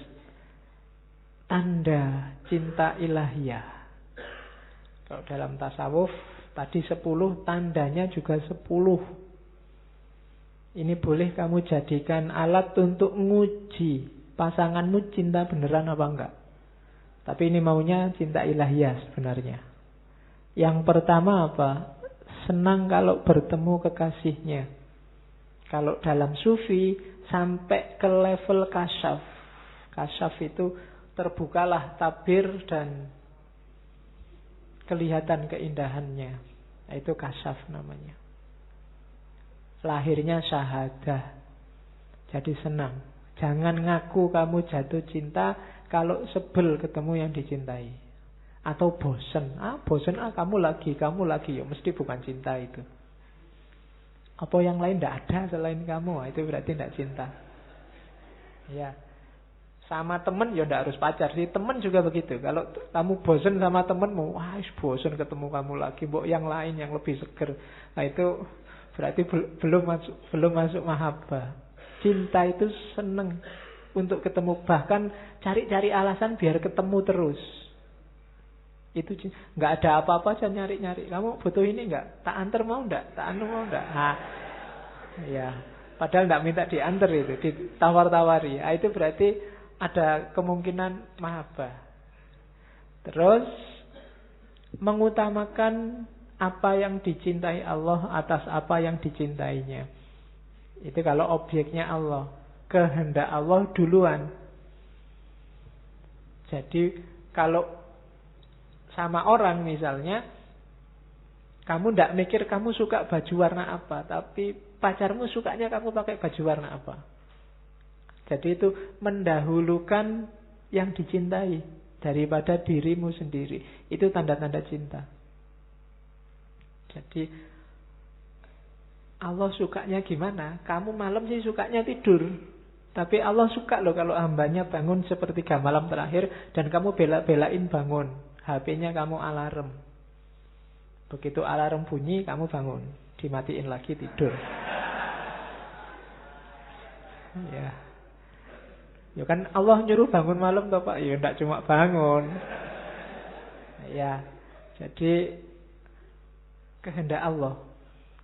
tanda cinta ilahiyah. Kalau dalam tasawuf, tadi 10, tandanya juga 10. Ini boleh kamu jadikan alat untuk nguji pasanganmu cinta beneran apa enggak. Tapi ini maunya cinta ilahiyah sebenarnya. Yang pertama apa? Senang kalau bertemu kekasihnya. Kalau dalam sufi sampai ke level kasyaf. Kasyaf itu terbukalah tabir dan kelihatan keindahannya. Nah, itu kasyaf namanya. Lahirnya syahadah. Jadi senang. Jangan ngaku kamu jatuh cinta kalau sebel ketemu yang dicintai. Atau bosen. Bosen kamu lagi. Ya mesti bukan cinta itu. Apa yang lain tidak ada selain kamu? Itu berarti tidak cinta. Ya. Sama temen ya tidak harus pacar sih. Temen juga begitu. Kalau kamu bosen sama temenmu, bosen ketemu kamu lagi. Mbok yang lain yang lebih seger. Nah itu berarti belum masuk mahabbah. Cinta itu seneng untuk ketemu, bahkan cari-cari alasan biar ketemu terus. Itu nggak ada apa-apa aja nyari-nyari. Kamu butuh ini nggak? Tak antar mau nggak? Tak antar mau nggak? Ya. Padahal nggak minta diantar itu, ditawar-tawari. Itu berarti ada kemungkinan mahabbah. Terus mengutamakan apa yang dicintai Allah atas apa yang dicintainya. Itu kalau objeknya Allah, kehendak Allah duluan. Jadi kalau sama orang misalnya, kamu tidak mikir kamu suka baju warna apa, tapi pacarmu sukanya kamu pakai baju warna apa. Jadi itu mendahulukan yang dicintai daripada dirimu sendiri. Itu tanda-tanda cinta. Jadi Allah sukanya gimana? Kamu malam sih sukanya tidur. Tapi Allah suka loh kalau hambanya bangun sepertiga malam terakhir dan kamu bela-belain bangun. HP-nya kamu alarm. Begitu alarm bunyi, kamu bangun. Dimatiin lagi tidur. Ya. Ya kan Allah nyuruh bangun malam toh Pak. Ya enggak cuma bangun. Ya. Jadi kehendak Allah.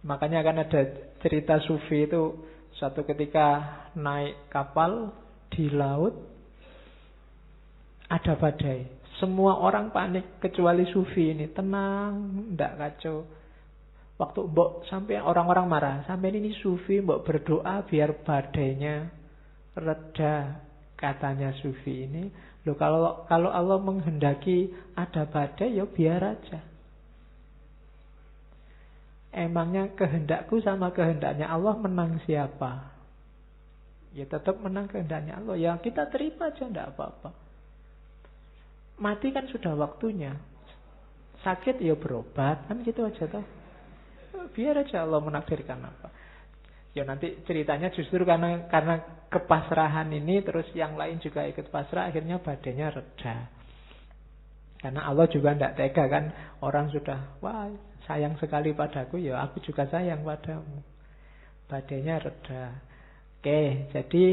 Makanya kan ada cerita sufi itu, suatu ketika naik kapal di laut, ada badai. Semua orang panik kecuali sufi ini, tenang, tidak kacau. Waktu mbok sampai orang-orang marah, sampai ini sufi mbok berdoa biar badainya reda. Katanya sufi ini, loh kalau Allah menghendaki ada badai ya biar aja. Emangnya kehendakku sama kehendaknya Allah menang siapa? Ya tetap menang kehendaknya Allah. Ya kita terima aja, tidak apa-apa. Mati kan sudah waktunya. Sakit ya berobat, kan gitu aja toh. Biar aja Allah menakdirkan apa. Ya nanti ceritanya justru karena kepasrahan ini, terus yang lain juga ikut pasrah, akhirnya badainya reda. Karena Allah juga tidak tega kan. Orang sudah, wah sayang sekali padaku, ya aku juga sayang padamu. Badainya reda. Oke, jadi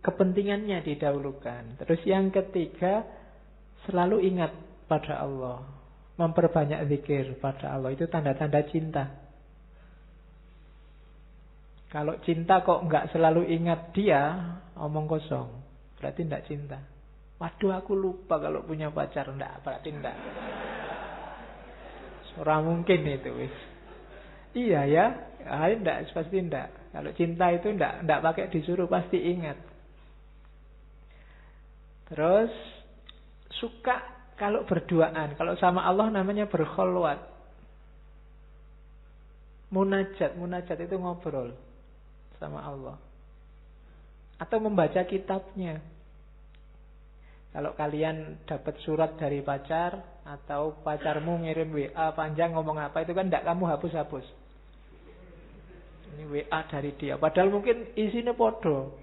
kepentingannya didahulukan. Terus yang ketiga, Selalu ingat pada Allah, memperbanyak zikir pada Allah, itu tanda-tanda cinta. Kalau cinta kok nggak selalu ingat dia, omong kosong, berarti nggak cinta. Waduh, aku lupa kalau punya pacar, berarti nggak. Ora mungkin itu wis. Iya ya, enggak, pasti enggak. Kalau cinta itu enggak pakai disuruh, pasti ingat. Terus suka kalau berduaan, kalau sama Allah namanya berkholwat. Munajat itu ngobrol sama Allah. Atau membaca kitabnya. Kalau kalian dapat surat dari pacar atau pacarmu ngirim WA panjang ngomong apa, itu kan tidak kamu hapus-hapus. Ini WA dari dia. Padahal mungkin isinya podo.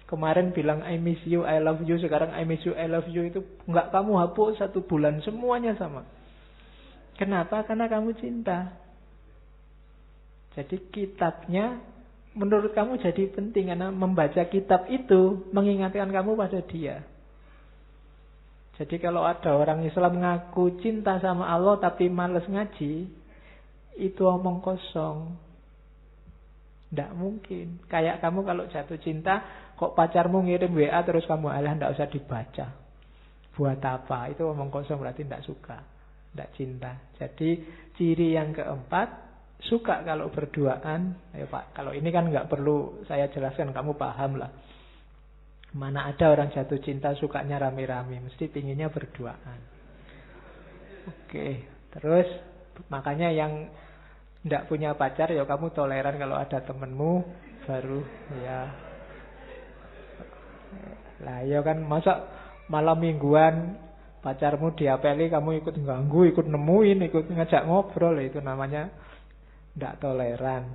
Kemarin bilang I miss you, I love you. Sekarang I miss you, I love you. Itu nggak kamu hapus 1 bulan. Semuanya sama. Kenapa? Karena kamu cinta. Jadi kitabnya menurut kamu jadi penting. Karena membaca kitab itu mengingatkan kamu pada dia. Jadi kalau ada orang Islam ngaku cinta sama Allah tapi males ngaji, itu omong kosong. Tidak mungkin. Kayak kamu kalau jatuh cinta, kok pacarmu ngirim WA terus kamu alah tidak usah dibaca. Buat apa? Itu omong kosong, berarti tidak suka, tidak cinta. Jadi ciri yang keempat, suka kalau berduaan. Ayo Pak, kalau ini kan nggak perlu saya jelaskan, kamu paham lah. Mana ada orang jatuh cinta sukanya rame-rame, mesti pinginnya berduaan. Oke, terus makanya yang tidak punya pacar ya kamu toleran kalau ada temenmu baru ya. Lah ya kan, masa malam mingguan pacarmu diapeli kamu ikut ganggu, ikut nemuin, ikut ngajak ngobrol, itu namanya tidak toleran.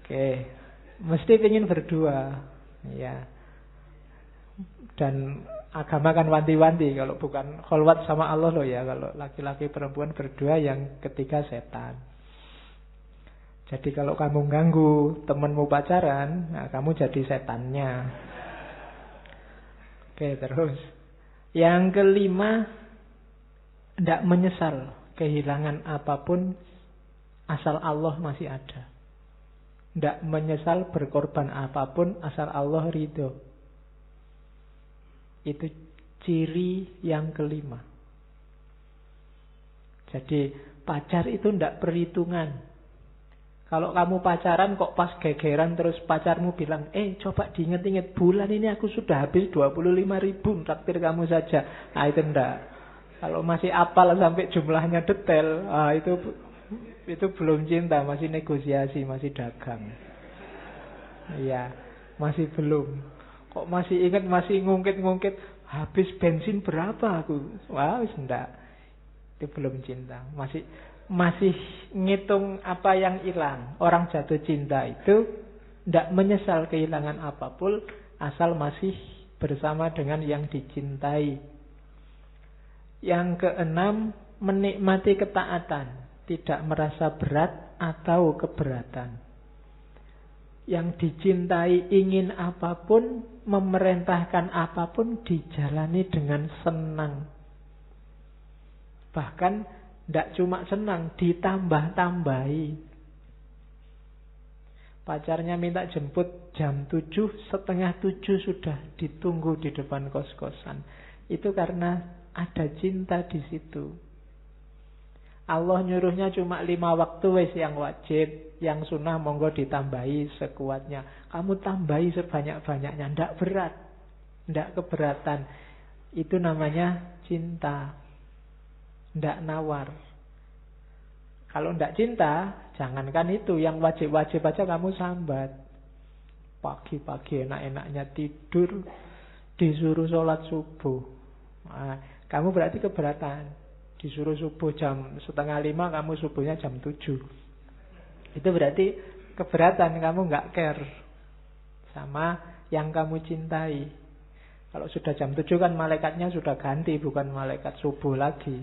Oke, mesti ingin berdua ya. Dan agama kan wanti-wanti, kalau bukan kholwat sama Allah loh ya, kalau laki-laki perempuan berdua, yang ketiga setan. Jadi kalau kamu ganggu temanmu pacaran, nah kamu jadi setannya. Oke, terus yang kelima, tidak menyesal kehilangan apapun asal Allah masih ada. Tidak menyesal berkorban apapun asal Allah ridho. Itu ciri yang kelima. Jadi pacar itu tidak perhitungan. Kalau kamu pacaran kok pas gegeran terus pacarmu bilang, coba diinget-inget, bulan ini aku sudah habis 25.000, traktir kamu saja. Nah itu enggak. Kalau masih apal sampai jumlahnya detail, itu belum cinta, masih negosiasi, masih dagang. Iya, masih belum. Kok masih ingat, masih ngungkit-ngungkit, habis bensin berapa aku? Wah, enggak. Itu belum cinta. Masih ngitung apa yang hilang. Orang jatuh cinta itu tidak menyesal kehilangan apapun asal masih bersama dengan yang dicintai. Yang keenam, menikmati ketaatan, tidak merasa berat atau keberatan. Yang dicintai ingin apapun, memerintahkan apapun, dijalani dengan senang. Bahkan tidak cuma senang, ditambah-tambahi. Pacarnya minta jemput jam 7, setengah 7 sudah ditunggu di depan kos-kosan. Itu karena ada cinta di situ. Allah nyuruhnya cuma 5 waktu wes yang wajib, yang sunnah monggo ditambahi sekuatnya. Kamu tambahi sebanyak-banyaknya, ndak berat, ndak keberatan. Itu namanya cinta, ndak nawar. Kalau ndak cinta, jangankan itu, yang wajib-wajib aja kamu sambat. Pagi-pagi enak-enaknya tidur, disuruh sholat subuh. Nah, kamu berarti keberatan. Disuruh subuh jam 4:30, kamu subuhnya jam 7. Itu berarti keberatan, kamu nggak care sama yang kamu cintai. Kalau sudah jam 7 kan malaikatnya sudah ganti, bukan malaikat subuh lagi.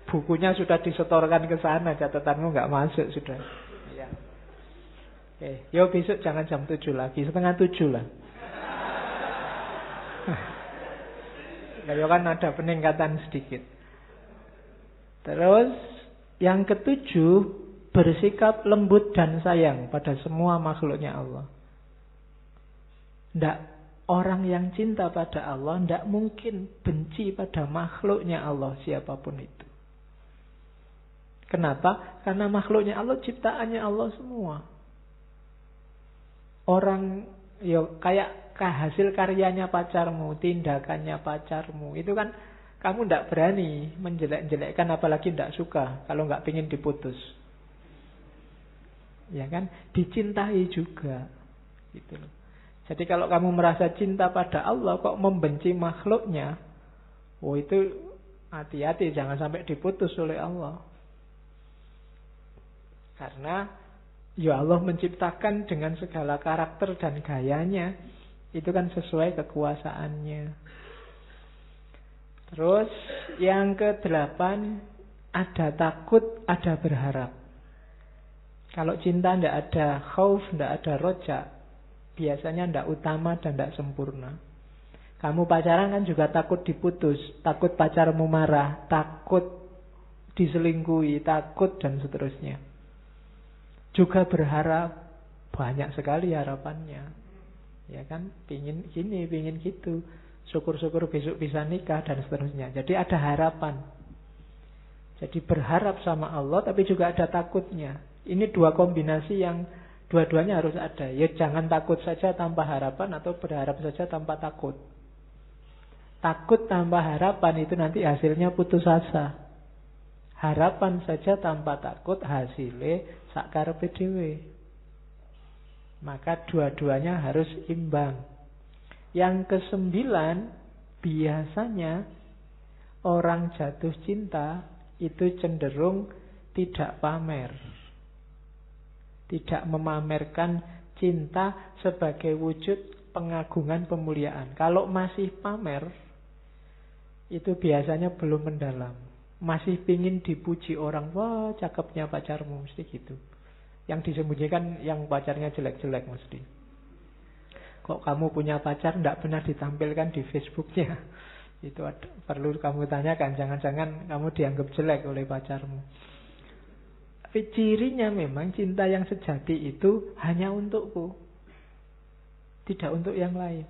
Bukunya sudah disetorkan ke sana, catatanmu nggak masuk sudah. Ya. Oke, yo besok jangan jam 7 lagi, 6:30 lah. Ya kan ada peningkatan sedikit. Terus yang ketujuh, bersikap lembut dan sayang pada semua makhluknya Allah. Orang yang cinta pada Allah tidak mungkin benci pada makhluknya Allah siapapun itu. Kenapa? Karena makhluknya Allah ciptaannya Allah semua. Orang kayak hasil karyanya pacarmu, tindakannya pacarmu, itu kan kamu tidak berani menjelek-jelekkan, apalagi tidak suka kalau nggak pengen diputus. Ya kan? Dicintai juga. Gitu loh. Jadi kalau kamu merasa cinta pada Allah kok membenci makhluknya, itu hati-hati, jangan sampai diputus oleh Allah. Karena ya Allah menciptakan dengan segala karakter dan gayanya, itu kan sesuai kekuasaannya. Terus yang ke-8, ada takut, ada berharap. Kalau cinta tidak ada khauf, tidak ada roja, biasanya tidak utama dan tidak sempurna. Kamu pacaran kan juga takut diputus, takut pacarmu marah, takut diselingkuhi, takut dan seterusnya. Juga berharap, banyak sekali harapannya. Ya kan, pingin gini, pingin gitu. Syukur-syukur besok bisa nikah dan seterusnya. Jadi ada harapan. Jadi berharap sama Allah tapi juga ada takutnya. Ini dua kombinasi yang dua-duanya harus ada. Ya jangan takut saja tanpa harapan atau berharap saja tanpa takut. Takut tanpa harapan itu nanti hasilnya putus asa. Harapan saja tanpa takut hasilnya sakarepe dhewe. Maka dua-duanya harus imbang. Yang ke-9, biasanya orang jatuh cinta itu cenderung tidak pamer. Tidak memamerkan cinta sebagai wujud pengagungan pemuliaan. Kalau masih pamer, itu biasanya belum mendalam. Masih pingin dipuji orang, wah cakepnya pacarmu, mesti gitu. Yang disembunyikan yang pacarnya jelek-jelek mesti. Kok kamu punya pacar tidak pernah ditampilkan di Facebooknya? Itu perlu kamu tanyakan. Jangan-jangan kamu dianggap jelek oleh pacarmu. Tapi cirinya memang cinta yang sejati itu hanya untukku, tidak untuk yang lain.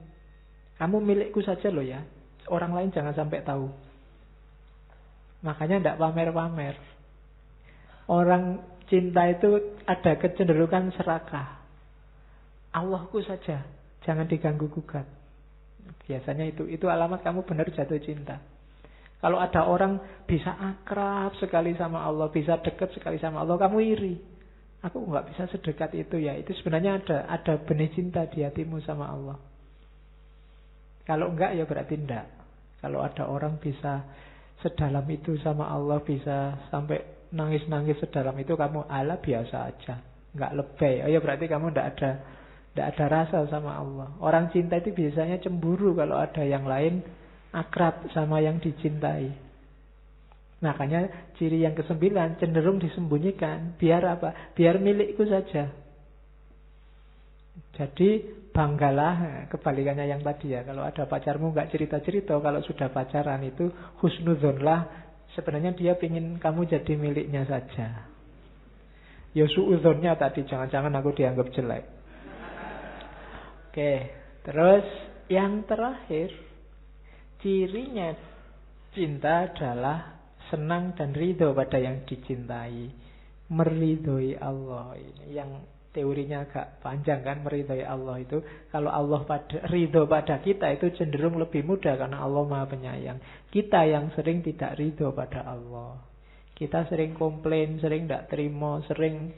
Kamu milikku saja loh ya. Orang lain jangan sampai tahu. Makanya tidak pamer-pamer. Orang cinta itu ada kecenderungan serakah. Allahku saja, jangan diganggu gugat. Biasanya itu alamat kamu benar jatuh cinta. Kalau ada orang bisa akrab sekali sama Allah, bisa dekat sekali sama Allah, kamu iri. Aku nggak bisa sedekat itu ya. Itu sebenarnya ada benih cinta di hatimu sama Allah. Kalau enggak ya berarti enggak. Kalau ada orang bisa sedalam itu sama Allah, bisa sampai nangis-nangis sedalam itu, kamu ala biasa aja, enggak lebay. Oh ya berarti kamu enggak ada rasa sama Allah. Orang cinta itu biasanya cemburu kalau ada yang lain akrab sama yang dicintai. Makanya ciri yang ke-9 cenderung disembunyikan. Biar apa? Biar milikku saja. Jadi banggalah, kebalikannya yang tadi ya. Kalau ada pacarmu nggak cerita-cerita, kalau sudah pacaran itu husnudzonlah. Sebenarnya dia pingin kamu jadi miliknya saja. Ya suudzonnya tadi, jangan-jangan aku dianggap jelek. Oke, terus yang terakhir, cirinya cinta adalah senang dan ridho pada yang dicintai. Meridhoi Allah. Ini yang teorinya agak panjang kan, meridhoi Allah itu. Kalau Allah ridho pada kita itu cenderung lebih mudah karena Allah Maha Penyayang. Kita yang sering tidak ridho pada Allah. Kita sering komplain, sering tidak terima, sering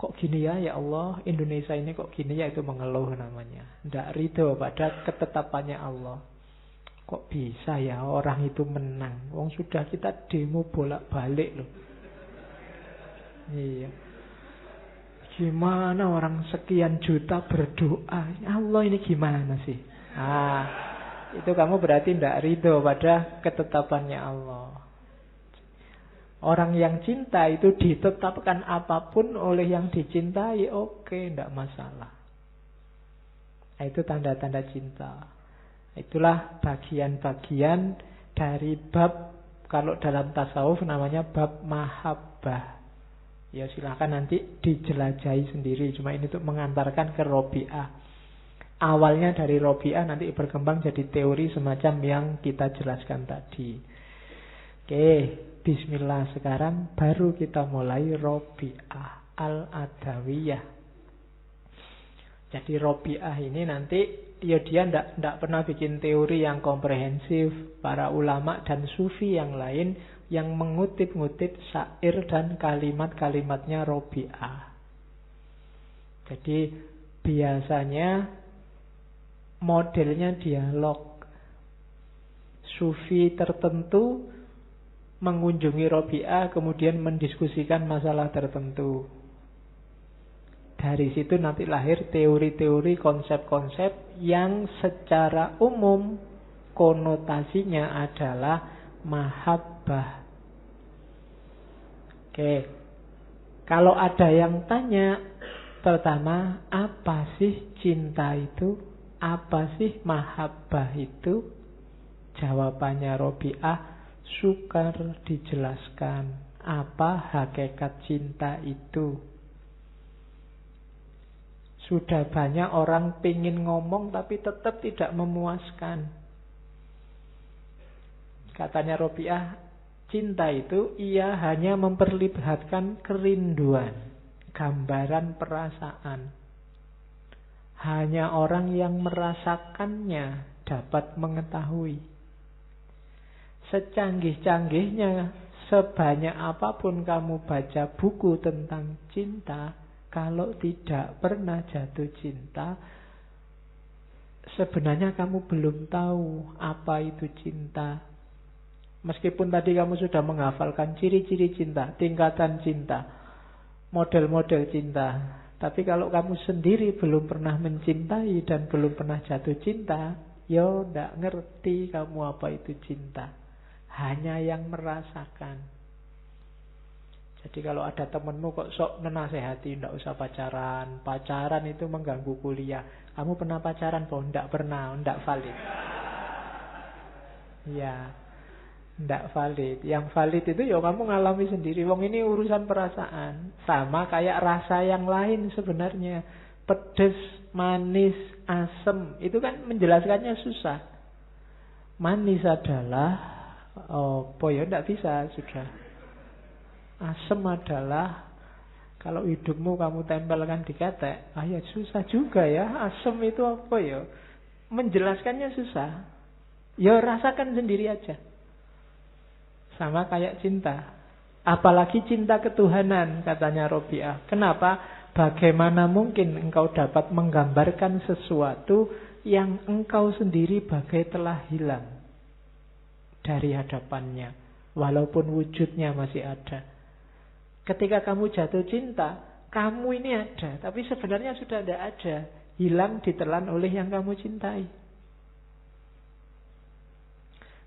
kok gini ya Allah, Indonesia ini kok gini ya, itu mengeluh namanya. Tidak ridho pada ketetapannya Allah. Kok bisa ya orang itu menang? Wong sudah kita demo bolak-balik loh. Iya. Gimana orang sekian juta berdoa? Allah ini gimana sih? Itu kamu berarti tidak ridho pada ketetapannya Allah. Orang yang cinta itu ditetapkan apapun oleh yang dicintai, oke, tidak masalah. Itu tanda-tanda cinta. Itulah bagian-bagian dari bab, kalau dalam tasawuf namanya bab mahabbah. Ya silakan nanti dijelajahi sendiri. Cuma ini untuk mengantarkan ke Robi'ah. Awalnya dari Robi'ah nanti berkembang jadi teori semacam yang kita jelaskan tadi. Oke, bismillah, sekarang baru kita mulai Robi'ah Al-Adawiyah. Jadi Robi'ah ini nanti ya dia tidak pernah bikin teori yang komprehensif. Para ulama dan sufi yang lain yang mengutip-ngutip syair dan kalimat-kalimatnya Robi'ah. Jadi biasanya modelnya dialog. Sufi tertentu mengunjungi Robi'ah kemudian mendiskusikan masalah tertentu. Dari situ nanti lahir teori-teori, konsep-konsep yang secara umum konotasinya adalah mahabbah. Oke, kalau ada yang tanya, pertama, apa sih cinta itu? Apa sih mahabbah itu? Jawabannya Robi'ah, sukar dijelaskan. Apa hakikat cinta itu? Sudah banyak orang pingin ngomong tapi tetap tidak memuaskan. Katanya Robi'ah, cinta itu ia hanya memperlihatkan kerinduan, gambaran perasaan. Hanya orang yang merasakannya dapat mengetahui. Secanggih-canggihnya, sebanyak apapun kamu baca buku tentang cinta, kalau tidak pernah jatuh cinta, sebenarnya kamu belum tahu apa itu cinta. Meskipun tadi kamu sudah menghafalkan ciri-ciri cinta, tingkatan cinta, model-model cinta, tapi kalau kamu sendiri belum pernah mencintai dan belum pernah jatuh cinta, yo ndak ngerti kamu apa itu cinta. Hanya yang merasakan. Jadi kalau ada temenmu kok sok menasehati, ndak usah pacaran. Pacaran itu mengganggu kuliah. Kamu pernah pacaran? Oh, ndak pernah, ndak valid. Ya, ndak valid. Yang valid itu ya kamu ngalami sendiri. Wong ini urusan perasaan. Sama kayak rasa yang lain sebenarnya. Pedes, manis, asem. Itu kan menjelaskannya susah. Manis adalah ya ndak bisa sudah. Asem adalah kalau hidupmu kamu tempelkan di ketek. Ya susah juga ya. Asem itu apa ya? Menjelaskannya susah. Ya rasakan sendiri aja. Sama kayak cinta. Apalagi cinta ketuhanan, katanya Robi'ah. Kenapa? Bagaimana mungkin engkau dapat menggambarkan sesuatu yang engkau sendiri bagai telah hilang dari hadapannya, walaupun wujudnya masih ada. Ketika kamu jatuh cinta, kamu ini ada, tapi sebenarnya sudah tidak ada. Hilang ditelan oleh yang kamu cintai.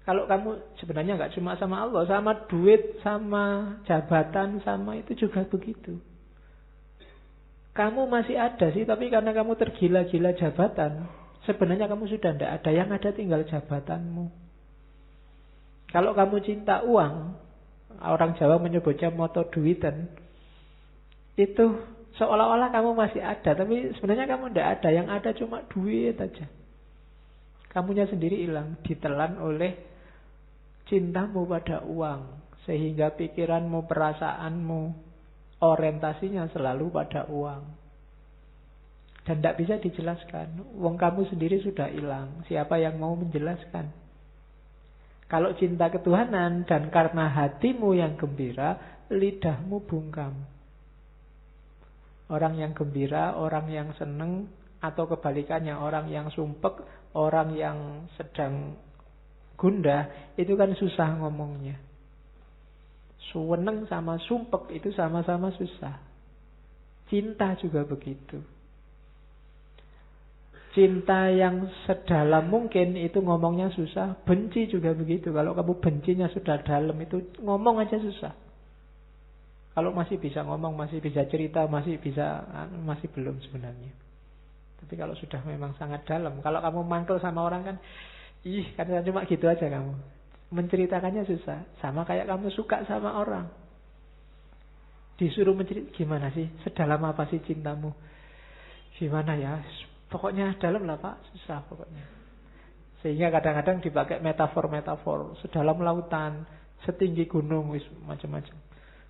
Kalau kamu sebenarnya nggak cuma sama Allah, sama duit, sama jabatan, sama itu juga begitu. Kamu masih ada sih, tapi karena kamu tergila-gila jabatan, sebenarnya kamu sudah tidak ada. Yang ada tinggal jabatanmu. Kalau kamu cinta uang, orang Jawa menyebutnya moto duitan, itu seolah-olah kamu masih ada, tapi sebenarnya kamu tidak ada. Yang ada cuma duit aja. Kamunya sendiri hilang, ditelan oleh cintamu pada uang, sehingga pikiranmu, perasaanmu, orientasinya selalu pada uang. Dan tidak bisa dijelaskan. Wong kamu sendiri sudah hilang. Siapa yang mau menjelaskan? Kalau cinta ketuhanan dan karena hatimu yang gembira, lidahmu bungkam. Orang yang gembira, orang yang seneng, atau kebalikannya orang yang sumpek, orang yang sedang gundah, itu kan susah ngomongnya. Suweneng sama sumpek itu sama-sama susah. Cinta juga begitu. Cinta yang sedalam mungkin itu ngomongnya susah. Benci juga begitu. Kalau kamu bencinya sudah dalam itu ngomong aja susah. Kalau masih bisa ngomong, masih bisa cerita, masih belum sebenarnya. Tapi kalau sudah memang sangat dalam, kalau kamu mangkel sama orang kan, Kan cuma gitu aja kamu. Menceritakannya susah. Sama kayak kamu suka sama orang. Disuruh gimana sih? Sedalam apa sih cintamu? Gimana ya? Pokoknya dalam lah Pak. Susah pokoknya. Sehingga kadang-kadang dipakai metafor-metafor. Sedalam lautan, setinggi gunung, macam-macam.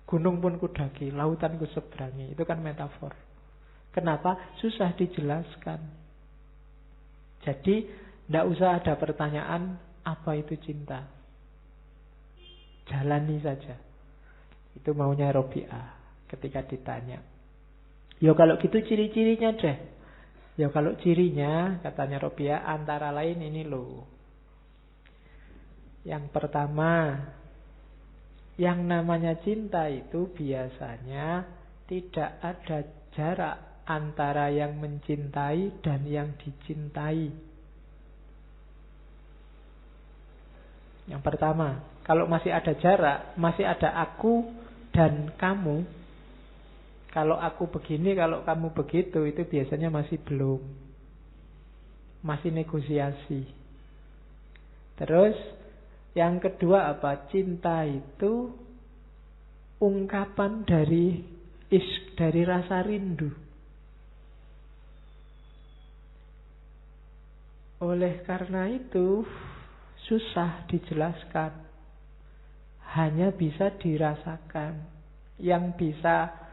Gunung pun kudaki, lautan ku seberangi. Itu kan metafor. Kenapa? Susah dijelaskan. Jadi tidak usah ada pertanyaan apa itu cinta. Jalani saja. Itu maunya Robi'ah ketika ditanya. Ya kalau gitu ciri-cirinya deh. Ya kalau cirinya, katanya Robi'ah, antara lain ini loh. Yang pertama, yang namanya cinta itu biasanya tidak ada jarak antara yang mencintai dan yang dicintai. Yang pertama, kalau masih ada jarak, masih ada aku dan kamu. Kalau aku begini, kalau kamu begitu, itu biasanya masih belum. Masih negosiasi. Terus, yang kedua apa? Cinta itu ungkapan dari rasa rindu. Oleh karena itu, susah dijelaskan. Hanya bisa dirasakan. Yang bisa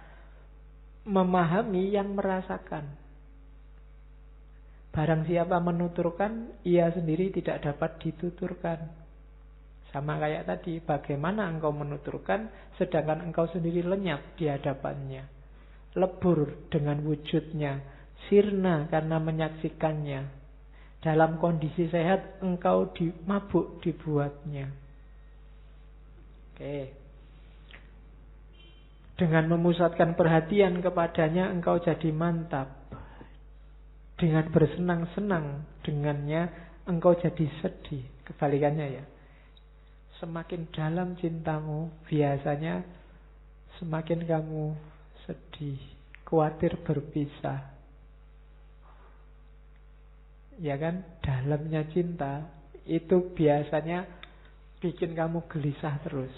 memahami yang merasakan. Barang siapa menuturkan, ia sendiri tidak dapat dituturkan. Sama kayak tadi, bagaimana engkau menuturkan sedangkan engkau sendiri lenyap di hadapannya. Lebur dengan wujudnya, sirna karena menyaksikannya. Dalam kondisi sehat engkau mabuk dibuatnya. Oke. Dengan memusatkan perhatian kepadanya engkau jadi mantap. Dengan bersenang-senang dengannya engkau jadi sedih. Kebalikannya ya. Semakin dalam cintamu, biasanya semakin kamu sedih, khawatir berpisah. Ya kan, dalamnya cinta itu biasanya bikin kamu gelisah terus.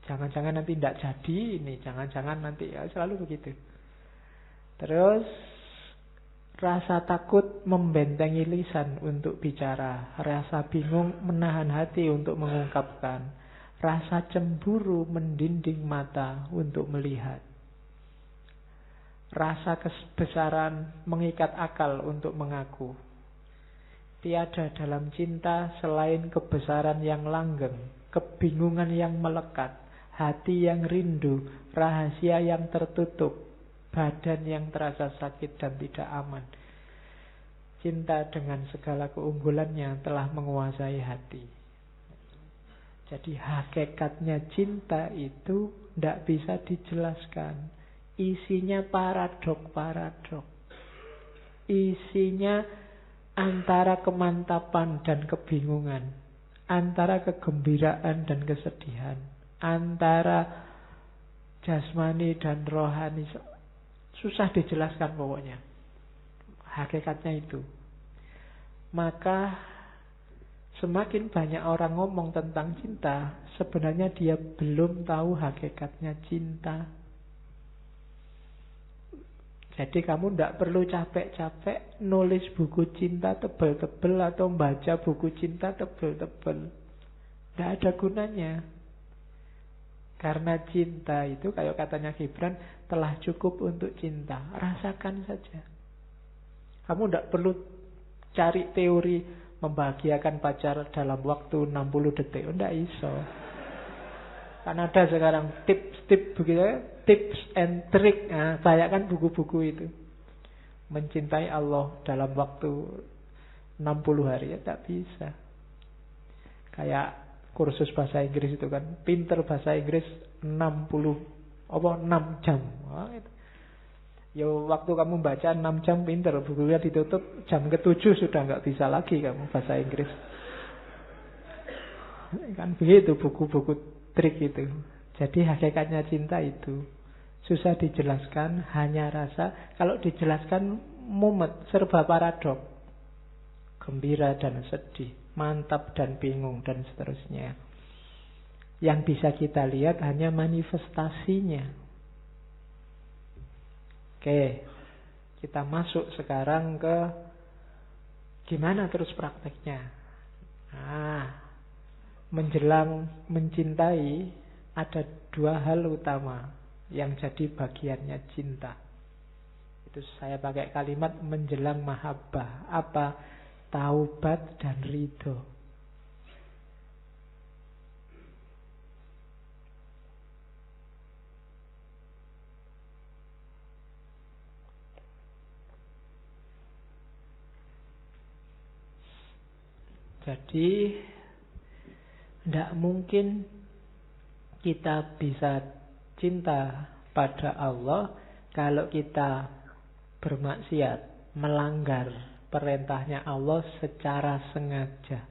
Jangan-jangan nanti tidak jadi ini, jangan-jangan nanti, ya selalu begitu. Terus rasa takut membentengi lisan untuk bicara, rasa bingung menahan hati untuk mengungkapkan, rasa cemburu mendinding mata untuk melihat, rasa kebesaran mengikat akal untuk mengaku. Tiada dalam cinta selain kebesaran yang langgeng, kebingungan yang melekat, hati yang rindu, rahasia yang tertutup, badan yang terasa sakit dan tidak aman. Cinta dengan segala keunggulannya telah menguasai hati. Jadi hakikatnya cinta itu tidak bisa dijelaskan. Isinya paradok-paradok. Isinya antara kemantapan dan kebingungan, antara kegembiraan dan kesedihan, antara jasmani dan rohani. Susah dijelaskan pokoknya. Hakikatnya itu. Maka semakin banyak orang ngomong tentang cinta, sebenarnya dia belum tahu hakikatnya cinta. Jadi kamu tidak perlu capek-capek nulis buku cinta tebel-tebel atau membaca buku cinta tebel-tebel. Tidak ada gunanya. Karena cinta itu, kayak katanya Gibran, telah cukup untuk cinta. Rasakan saja. Kamu tidak perlu cari teori membahagiakan pacar dalam waktu 60 detik. Tidak iso. Kan ada sekarang tips-tips begitu, tips and trick. Nah, banyak kan buku-buku itu. Mencintai Allah dalam waktu 60 hari, ya tak bisa. Kayak kursus bahasa Inggris itu kan, pinter bahasa Inggris 6 jam. Wah, itu. Ya waktu kamu baca 6 jam pinter, bukunya ditutup jam ke-7 sudah nggak bisa lagi kamu bahasa Inggris. Kan begitu buku-buku trik itu. Jadi hakikatnya cinta itu susah dijelaskan, hanya rasa. Kalau dijelaskan mumet, serba paradok. gembira dan sedih, mantap dan bingung, dan seterusnya. Yang bisa kita lihat hanya manifestasinya. Oke, kita masuk sekarang ke gimana terus prakteknya. Menjelang mencintai ada dua hal utama yang jadi bagiannya cinta. Itu saya pakai kalimat menjelang mahabbah. Apa? Taubat dan ridho. Jadi tidak mungkin kita bisa cinta pada Allah kalau kita bermaksiat, melanggar perintahnya Allah secara sengaja.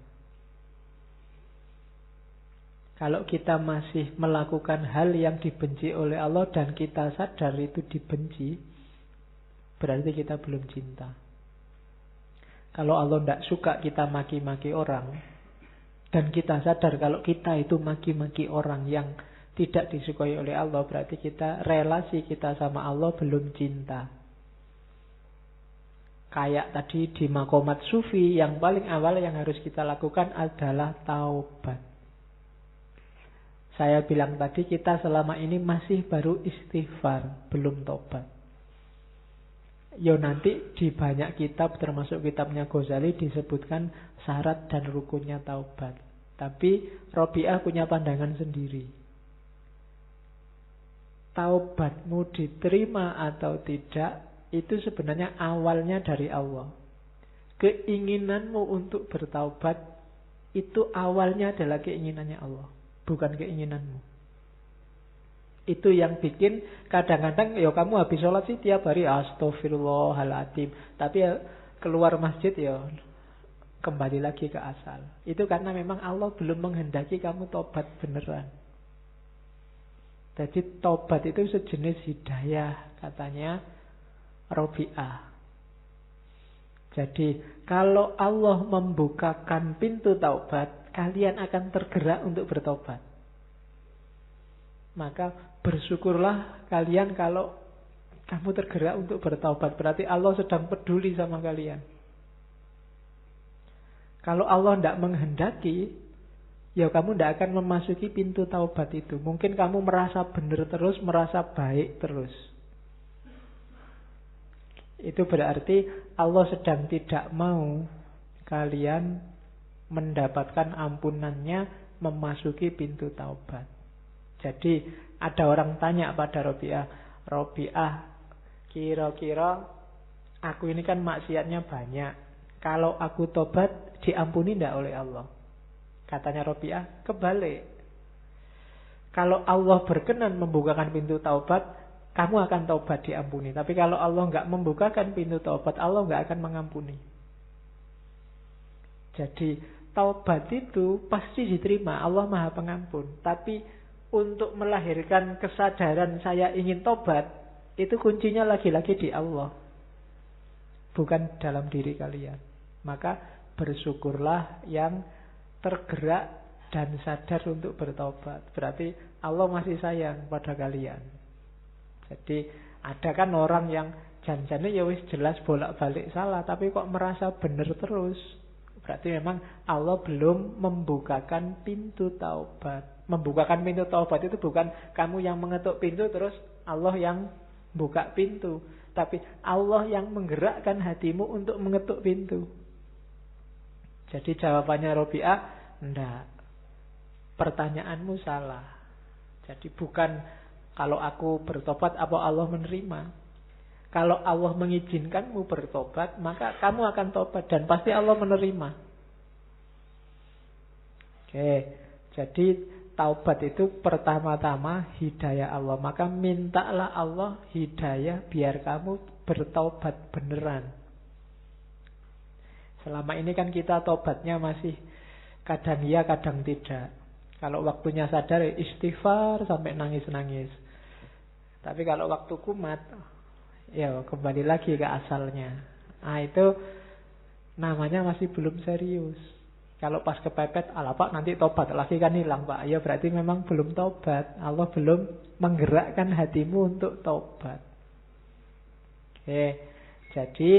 Kalau kita masih melakukan hal yang dibenci oleh Allah dan kita sadar itu dibenci, berarti kita belum cinta. Kalau Allah tidak suka kita maki-maki orang, dan kita sadar kalau kita itu maki-maki orang yang tidak disukai oleh Allah, berarti relasi kita sama Allah belum cinta. Kayak tadi di makomat sufi, yang paling awal yang harus kita lakukan adalah taubat. Saya bilang tadi kita selama ini masih baru istighfar, belum taubat. Nanti di banyak kitab, termasuk kitabnya Ghazali, disebutkan syarat dan rukunnya taubat. Tapi Robiah punya pandangan sendiri. Taubatmu diterima atau tidak, itu sebenarnya awalnya dari Allah. Keinginanmu untuk bertaubat, itu awalnya adalah keinginannya Allah, bukan keinginanmu. Itu yang bikin kadang-kadang kamu habis sholat sih tiap hari astagfirullahaladzim, tapi keluar masjid kembali lagi ke asal. Itu karena memang Allah belum menghendaki kamu tobat beneran. Jadi tobat itu sejenis hidayah, katanya Robiah. Jadi kalau Allah membukakan pintu taubat, kalian akan tergerak untuk bertobat. Maka bersyukurlah kalian kalau kamu tergerak untuk bertaubat. Berarti Allah sedang peduli sama kalian. Kalau Allah tidak menghendaki, kamu tidak akan memasuki pintu taubat itu. Mungkin kamu merasa benar terus, merasa baik terus. Itu berarti Allah sedang tidak mau kalian mendapatkan ampunannya memasuki pintu taubat. Jadi ada orang tanya pada Robiah, kira-kira aku ini kan maksiatnya banyak. Kalau aku tobat diampuni tidak oleh Allah? Katanya Robiah, kebalik. Kalau Allah berkenan membukakan pintu taubat, kamu akan taubat diampuni. Tapi kalau Allah nggak membukakan pintu taubat, Allah nggak akan mengampuni. Jadi taubat itu pasti diterima, Allah Maha Pengampun. Tapi untuk melahirkan kesadaran saya ingin tobat, itu kuncinya lagi-lagi di Allah, bukan dalam diri kalian. Maka bersyukurlah yang tergerak dan sadar untuk bertobat. Berarti Allah masih sayang pada kalian. Jadi ada kan orang yang janjane jelas bolak-balik salah, tapi kok merasa benar terus. Berarti memang Allah belum membukakan pintu taubat. Membukakan pintu taubat itu bukan kamu yang mengetuk pintu terus Allah yang buka pintu, tapi Allah yang menggerakkan hatimu untuk mengetuk pintu. Jadi jawabannya Robiah, enggak. Pertanyaanmu salah. Jadi bukan kalau aku bertobat apa Allah menerima. Kalau Allah mengizinkanmu bertobat, maka kamu akan tobat dan pasti Allah menerima. Oke, jadi taubat itu pertama-tama hidayah Allah. Maka mintalah Allah hidayah biar kamu bertaubat beneran. Selama ini kan kita taubatnya masih kadang iya kadang tidak. Kalau waktunya sadar istighfar sampai nangis-nangis. Tapi kalau waktu kumat, kembali lagi ke asalnya. Itu namanya masih belum serius. Kalau pas kepepet, alah Pak nanti tobat lagi kan hilang Pak. Ya berarti memang belum tobat. Allah belum menggerakkan hatimu untuk tobat. Oke, jadi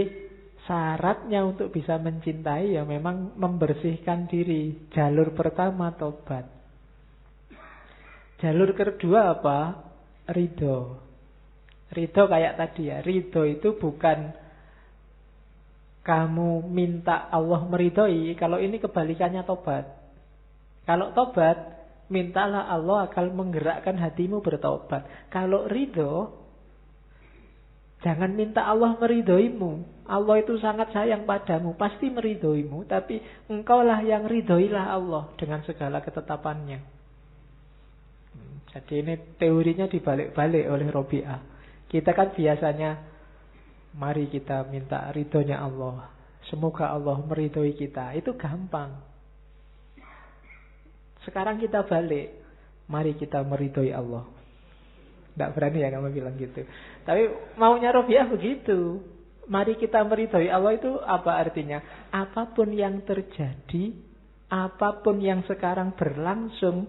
syaratnya untuk bisa mencintai ya memang membersihkan diri. Jalur pertama tobat. Jalur kedua apa? Ridho. Ridho kayak tadi ya. Ridho itu bukan kamu minta Allah meridhoi. Kalau ini kebalikannya tobat. Kalau tobat, mintalah Allah akan menggerakkan hatimu bertobat. Kalau ridho, jangan minta Allah meridhoimu. Allah itu sangat sayang padamu, pasti meridhoimu. Tapi engkaulah yang ridhoilah Allah dengan segala ketetapannya. Jadi ini teorinya dibalik-balik oleh Robi'ah. Kita kan biasanya, mari kita minta ridhonya Allah. Semoga Allah meridhoi kita. Itu gampang. Sekarang kita balik. Mari kita meridhoi Allah. Tidak berani ya kamu bilang gitu. Tapi maunya Robi'ah begitu. Mari kita meridhoi Allah itu apa artinya? Apapun yang terjadi, apapun yang sekarang berlangsung,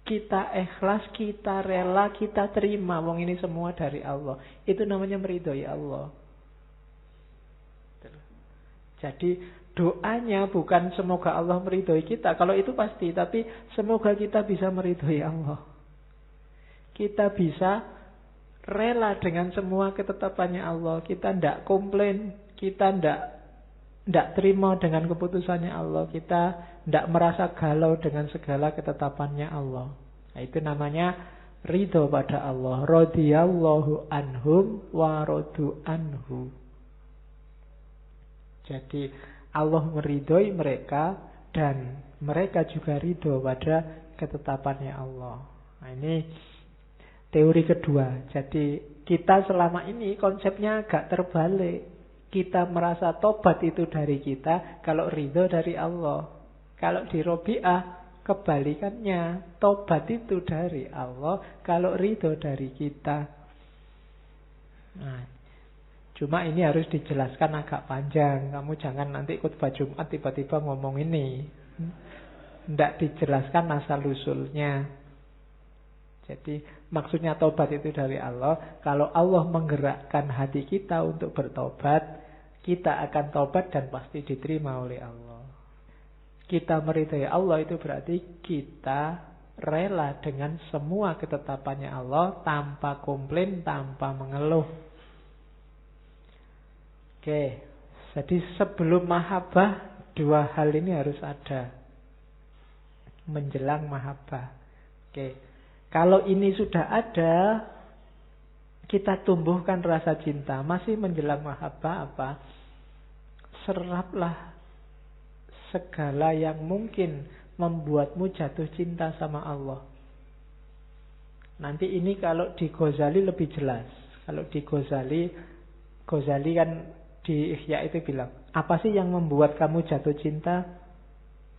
kita ikhlas, kita rela, kita terima. Wong ini semua dari Allah. Itu namanya meridhoi Allah. Jadi doanya bukan semoga Allah meridhoi kita. Kalau itu pasti. Tapi semoga kita bisa meridhoi Allah. Kita bisa rela dengan semua ketetapannya Allah. Kita tidak komplain. Kita tidak terima dengan keputusannya Allah. Kita tidak merasa galau dengan segala ketetapannya Allah. Nah, itu namanya ridho pada Allah. Radhiyallahu anhum wa radu anhu. Jadi Allah meridhoi mereka dan mereka juga ridho pada ketetapannya Allah. Nah, ini teori kedua. Jadi kita selama ini konsepnya agak terbalik. Kita merasa tobat itu dari kita, kalau ridho dari Allah. Kalau di Robi'ah kebalikannya, tobat itu dari Allah, kalau ridho dari kita. Nah, cuma ini harus dijelaskan agak panjang. Kamu jangan nanti khutbah Jumat tiba-tiba ngomong ini. Tidak dijelaskan asal-usulnya. Jadi maksudnya tobat itu dari Allah. Kalau Allah menggerakkan hati kita untuk bertobat, kita akan tobat dan pasti diterima oleh Allah. Kita meridhai Allah itu berarti kita rela dengan semua ketetapannya Allah tanpa komplain, tanpa mengeluh. Oke, jadi sebelum mahabbah dua hal ini harus ada. Menjelang mahabbah. Oke. Kalau ini sudah ada, kita tumbuhkan rasa cinta. Masih menjelang mahabbah apa? Seraplah segala yang mungkin membuatmu jatuh cinta sama Allah. Nanti ini kalau di Ghazali lebih jelas. Kalau di Ghazali kan di Ihya itu bilang, apa sih yang membuat kamu jatuh cinta?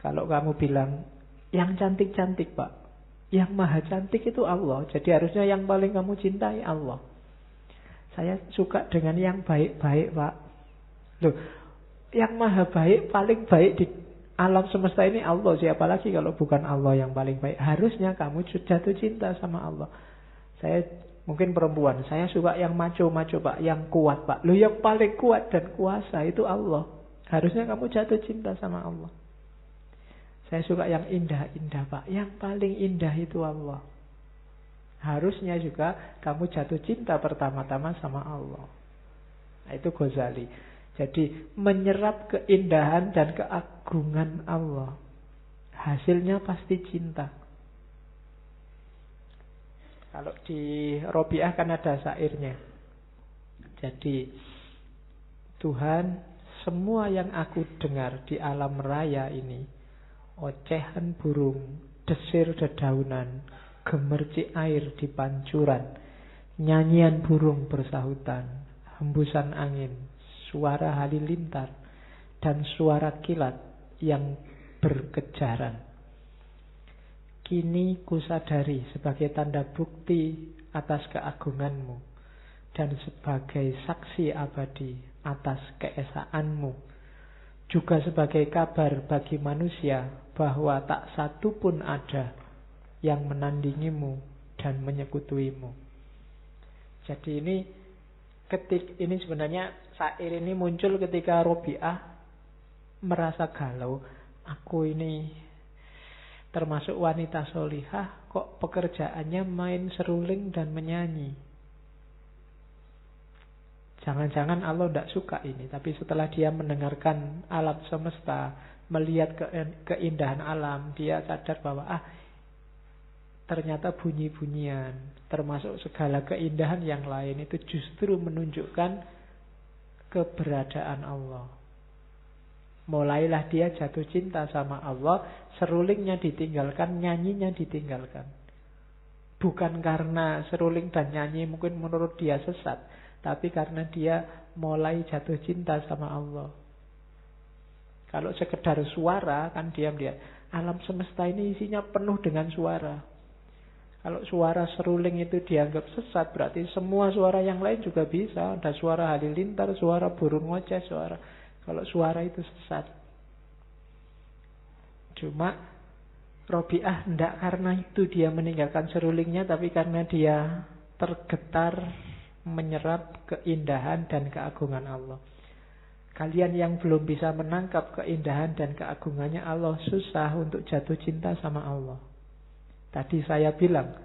Kalau kamu bilang, yang cantik-cantik Pak. Yang maha cantik itu Allah. Jadi harusnya yang paling kamu cintai Allah. Saya suka dengan yang baik-baik Pak. Loh, yang maha baik, paling baik di alam semesta ini Allah. Siapa lagi kalau bukan Allah yang paling baik? Harusnya kamu jatuh cinta sama Allah. Saya mungkin perempuan, saya suka yang maco-maco Pak, yang kuat Pak. Loh, yang paling kuat dan kuasa itu Allah. Harusnya kamu jatuh cinta sama Allah. Saya suka yang indah-indah Pak. Yang paling indah itu Allah. Harusnya juga kamu jatuh cinta pertama-tama sama Allah. Nah, itu Ghazali. Jadi menyerap keindahan dan keagungan Allah. Hasilnya pasti cinta. Kalau di Robi'ah kan ada syairnya. Jadi Tuhan, semua yang aku dengar di alam raya ini, ocehan burung, desir dedaunan, gemercik air di pancuran, nyanyian burung bersahutan, hembusan angin, suara halilintar, dan suara kilat yang berkejaran. Kini kusadari sebagai tanda bukti atas keagunganmu dan sebagai saksi abadi atas keesaanmu. juga sebagai kabar bagi manusia bahwa tak satu pun ada yang menandingimu dan menyekutuimu. Jadi ini sebenarnya syair ini muncul ketika Robiah merasa galau. Aku ini termasuk wanita solihah, kok pekerjaannya main seruling dan menyanyi. Jangan-jangan Allah tidak suka ini. Tapi setelah dia mendengarkan alam semesta, melihat keindahan alam, dia sadar bahwa ternyata bunyi-bunyian, termasuk segala keindahan yang lain, itu justru menunjukkan keberadaan Allah. Mulailah dia jatuh cinta sama Allah, serulingnya ditinggalkan, nyanyinya ditinggalkan. Bukan karena seruling dan nyanyi mungkin menurut dia sesat, tapi karena dia mulai jatuh cinta sama Allah. Kalau sekedar suara, kan dia melihat alam semesta ini isinya penuh dengan suara. Kalau suara seruling itu dianggap sesat, berarti semua suara yang lain juga bisa. Ada suara halilintar, suara burung ngoceh, kalau suara itu sesat. Cuma Robiah tidak karena itu dia meninggalkan serulingnya, tapi karena dia tergetar menyerap keindahan dan keagungan Allah. Kalian yang belum bisa menangkap keindahan dan keagungannya Allah, susah untuk jatuh cinta sama Allah. Tadi saya bilang,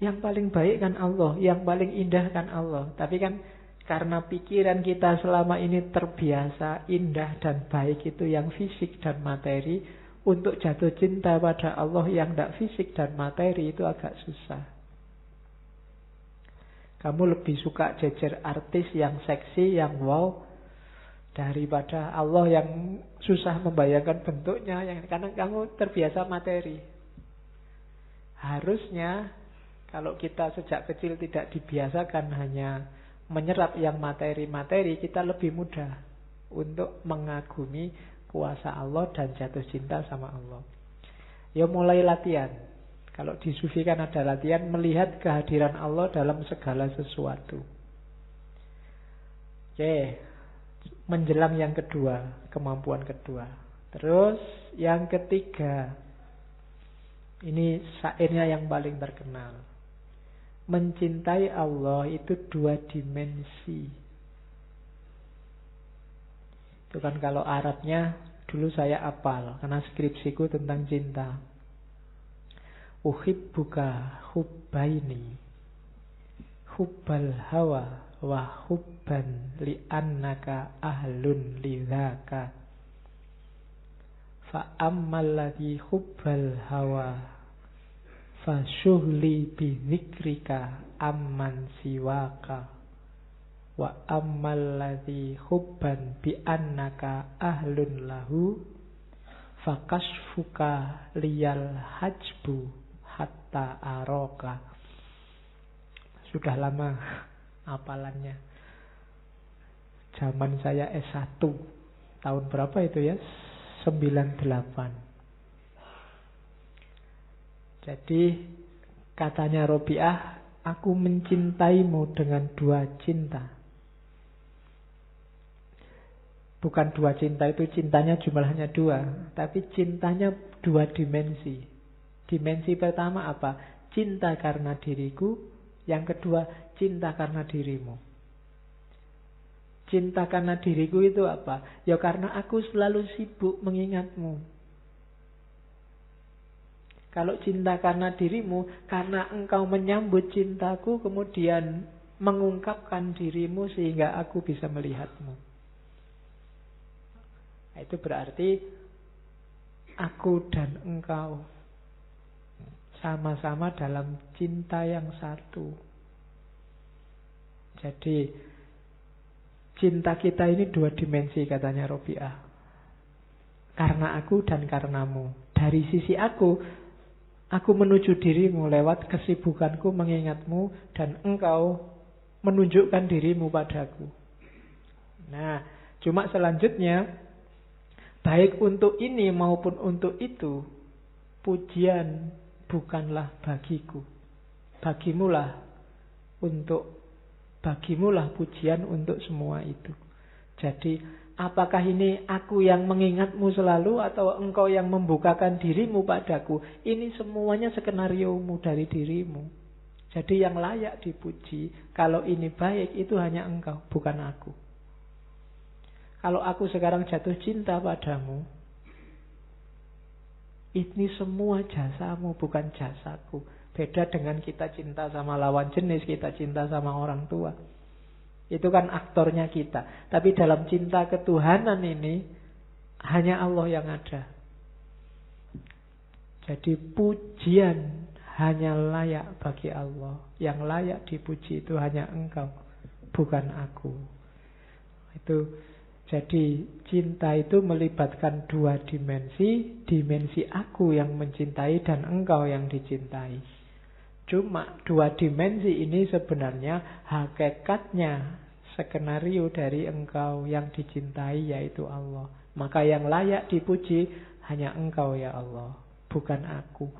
yang paling baik kan Allah, yang paling indah kan Allah. Tapi kan karena pikiran kita selama ini terbiasa indah dan baik itu yang fisik dan materi, untuk jatuh cinta pada Allah yang tidak fisik dan materi itu agak susah. Kamu lebih suka jejer artis yang seksi, yang wow, daripada Allah yang susah membayangkan bentuknya, karena kamu terbiasa materi. Harusnya kalau kita sejak kecil tidak dibiasakan hanya menyerap yang materi-materi, kita lebih mudah untuk mengagumi kuasa Allah dan jatuh cinta sama Allah. Ya mulai latihan. Kalau di sufi kan ada latihan melihat kehadiran Allah dalam segala sesuatu. Oke, menjelang yang kedua, kemampuan kedua. Terus yang ketiga, ini syairnya yang paling terkenal. Mencintai Allah itu 2 dimensi. Itu kan kalau Arabnya dulu saya hafal karena skripsiku tentang cinta. Uhibbuka hubbaini, hubbal hawa wa hubban li'annaka ahlun lidzaka. Fa ammal ladzi hubbal hawa fa syughli bi dzikrika amman siwaka. Wa ammal ladzi hubban bi annaka ahlun lahu fakashfuka liyal hajbu hatta aroka. Sudah lama hafalannya. Zaman saya S1. Tahun berapa itu ya? 98. Jadi katanya Robiah, aku mencintaimu dengan 2 cinta. Bukan 2 cinta itu cintanya jumlahnya 2, tapi cintanya 2 dimensi. Dimensi pertama apa? Cinta karena diriku. Yang kedua, cinta karena dirimu. Cinta karena diriku itu apa? Ya karena aku selalu sibuk mengingatmu. Kalau cinta karena dirimu, karena engkau menyambut cintaku, kemudian mengungkapkan dirimu sehingga aku bisa melihatmu. Itu berarti aku dan engkau sama-sama dalam cinta yang satu. Jadi cinta kita ini 2 dimensi katanya Robiah. Karena aku dan karenamu. Dari sisi aku menuju dirimu lewat kesibukanku mengingatmu, dan engkau menunjukkan dirimu padaku. Nah, cuma selanjutnya baik untuk ini maupun untuk itu, pujian bukanlah bagiku. Bagimulah pujian untuk semua itu. Jadi Apakah ini aku yang mengingatmu selalu atau engkau yang membukakan dirimu padaku? Ini semuanya skenariomu dari dirimu. Jadi yang layak dipuji, kalau ini baik, itu hanya engkau, bukan aku. Kalau aku sekarang jatuh cinta padamu, ini semua jasamu, bukan jasaku. Beda dengan kita cinta sama lawan jenis, kita cinta sama orang tua. Itu kan aktornya kita. Tapi dalam cinta ketuhanan ini, hanya Allah yang ada. Jadi pujian hanya layak bagi Allah. Yang layak dipuji itu hanya engkau, bukan aku. Itu. Jadi cinta itu melibatkan dua dimensi. Dimensi aku yang mencintai dan engkau yang dicintai. Cuma dua dimensi ini sebenarnya hakikatnya skenario dari engkau yang dicintai, yaitu Allah. Maka yang layak dipuji hanya engkau ya Allah, bukan aku.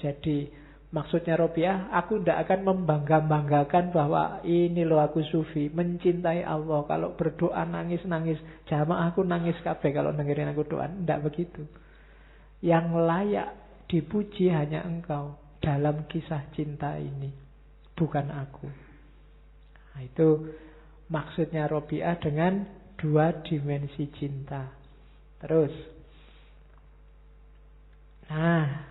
Jadi maksudnya Robiah, aku tidak akan membangga-banggakan bahwa ini loh aku sufi, mencintai Allah. Kalau berdoa nangis-nangis, jamaah aku nangis kabeh kalau dengerin aku doa. Tidak begitu. Yang layak dipuji hanya engkau dalam kisah cinta ini, bukan aku. Nah, itu maksudnya Robiah dengan dua dimensi cinta. Terus, nah,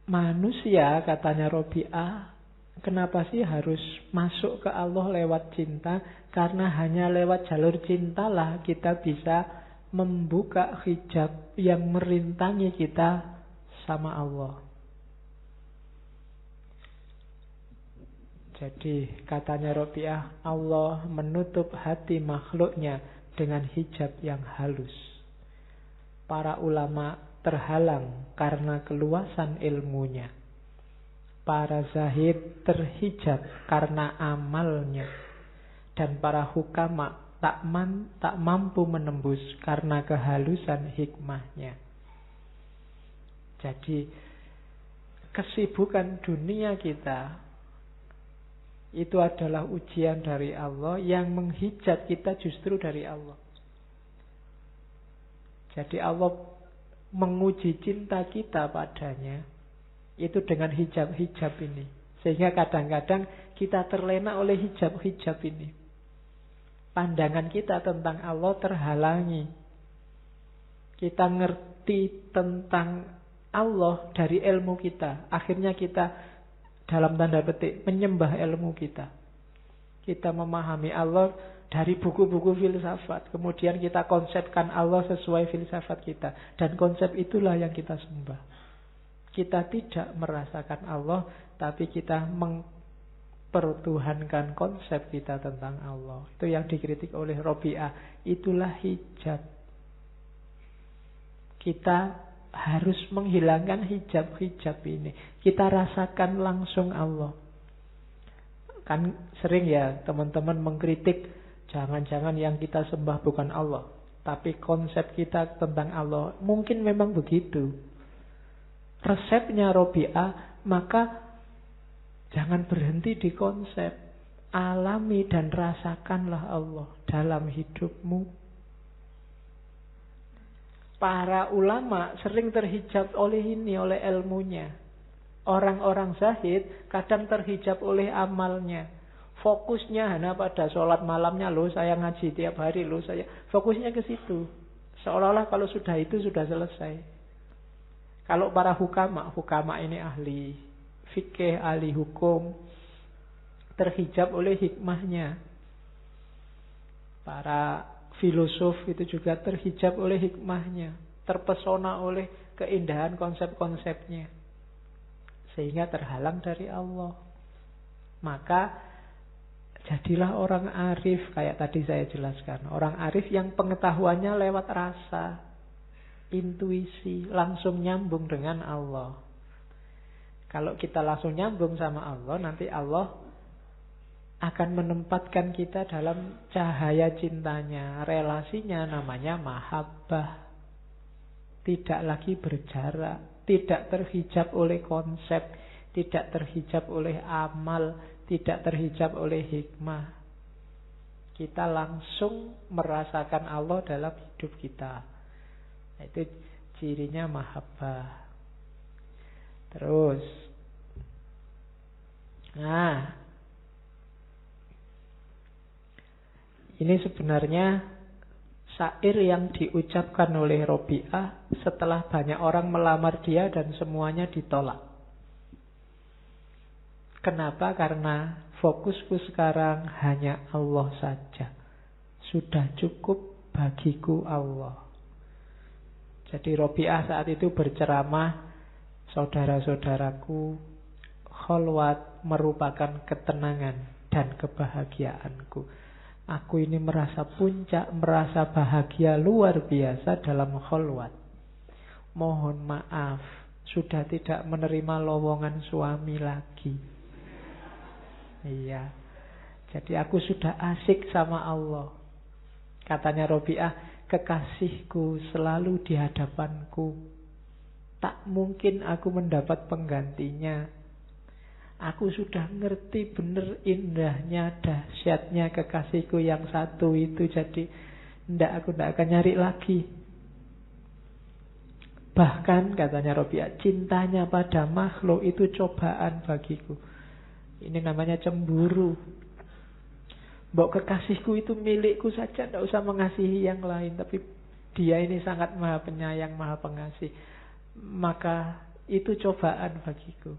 manusia katanya Robiah, kenapa sih harus masuk ke Allah lewat cinta? Karena hanya lewat jalur cintalah kita bisa membuka hijab yang merintangi kita sama Allah. Jadi katanya Robiah, Allah menutup hati makhluknya dengan hijab yang halus. Para ulama terhalang karena keluasan ilmunya. Para zahid terhijab karena amalnya. Dan para hukama tak mampu menembus karena kehalusan hikmahnya. Jadi kesibukan dunia kita itu adalah ujian dari Allah, yang menghijab kita justru dari Allah. Jadi Allah menguji cinta kita padanya itu dengan hijab-hijab ini. Sehingga kadang-kadang kita terlena oleh hijab-hijab ini. Pandangan kita tentang Allah terhalangi. Kita ngerti tentang Allah dari ilmu kita. Akhirnya kita dalam tanda petik menyembah ilmu kita. Kita memahami Allah dari buku-buku filsafat. Kemudian kita konsepkan Allah sesuai filsafat kita. Dan konsep itulah yang kita sembah. Kita tidak merasakan Allah, tapi kita mempertuhankan konsep kita tentang Allah. Itu yang dikritik oleh Robiah. Itulah hijab. Kita harus menghilangkan hijab-hijab ini. Kita rasakan langsung Allah. Kan sering ya teman-teman mengkritik, jangan-jangan yang kita sembah bukan Allah, tapi konsep kita tentang Allah. Mungkin memang begitu resepnya Robiah, maka jangan berhenti di konsep. Alami dan rasakanlah Allah dalam hidupmu. Para ulama sering terhijab oleh ini, oleh ilmunya. Orang-orang zahid kadang terhijab oleh amalnya. Fokusnya hanya pada sholat malamnya, loh saya ngaji tiap hari, loh saya. Fokusnya ke situ. Seolah-olah kalau sudah itu sudah selesai. Kalau para hukama ini ahli fikih, ahli hukum, terhijab oleh hikmahnya. Para filosof itu juga terhijab oleh hikmahnya, terpesona oleh keindahan konsep-konsepnya, sehingga terhalang dari Allah. Maka jadilah orang arif, kayak tadi saya jelaskan. Orang arif yang pengetahuannya lewat rasa, intuisi, langsung nyambung dengan Allah. Kalau kita langsung nyambung sama Allah, nanti Allah akan menempatkan kita dalam cahaya cintanya. Relasinya namanya mahabbah. Tidak lagi berjarak, tidak terhijab oleh konsep, tidak terhijab oleh amal, tidak terhijab oleh hikmah. Kita langsung merasakan Allah dalam hidup kita. Itu cirinya mahabbah. Terus, nah, ini sebenarnya syair yang diucapkan oleh Robi'ah setelah banyak orang melamar dia dan semuanya ditolak. Kenapa? Karena fokusku sekarang hanya Allah saja. Sudah cukup bagiku Allah. Jadi Robi'ah saat itu berceramah, saudara-saudaraku, kholwat merupakan ketenangan dan kebahagiaanku. Aku ini merasa puncak, merasa bahagia luar biasa dalam kholwat. Mohon maaf, sudah tidak menerima lowongan suami lagi. Iya. Jadi aku sudah asik sama Allah. Katanya Robi'ah, kekasihku selalu di hadapanku. Tak mungkin aku mendapat penggantinya. Aku sudah ngerti bener indahnya, dahsyatnya kekasihku yang satu itu. Jadi aku tidak akan nyari lagi. Bahkan katanya Robi'ah, cintanya pada makhluk itu cobaan bagiku. Ini namanya cemburu. Mbok kekasihku itu milikku saja, tidak usah mengasihi yang lain. Tapi dia ini sangat maha penyayang, maha pengasih. Maka itu cobaan bagiku.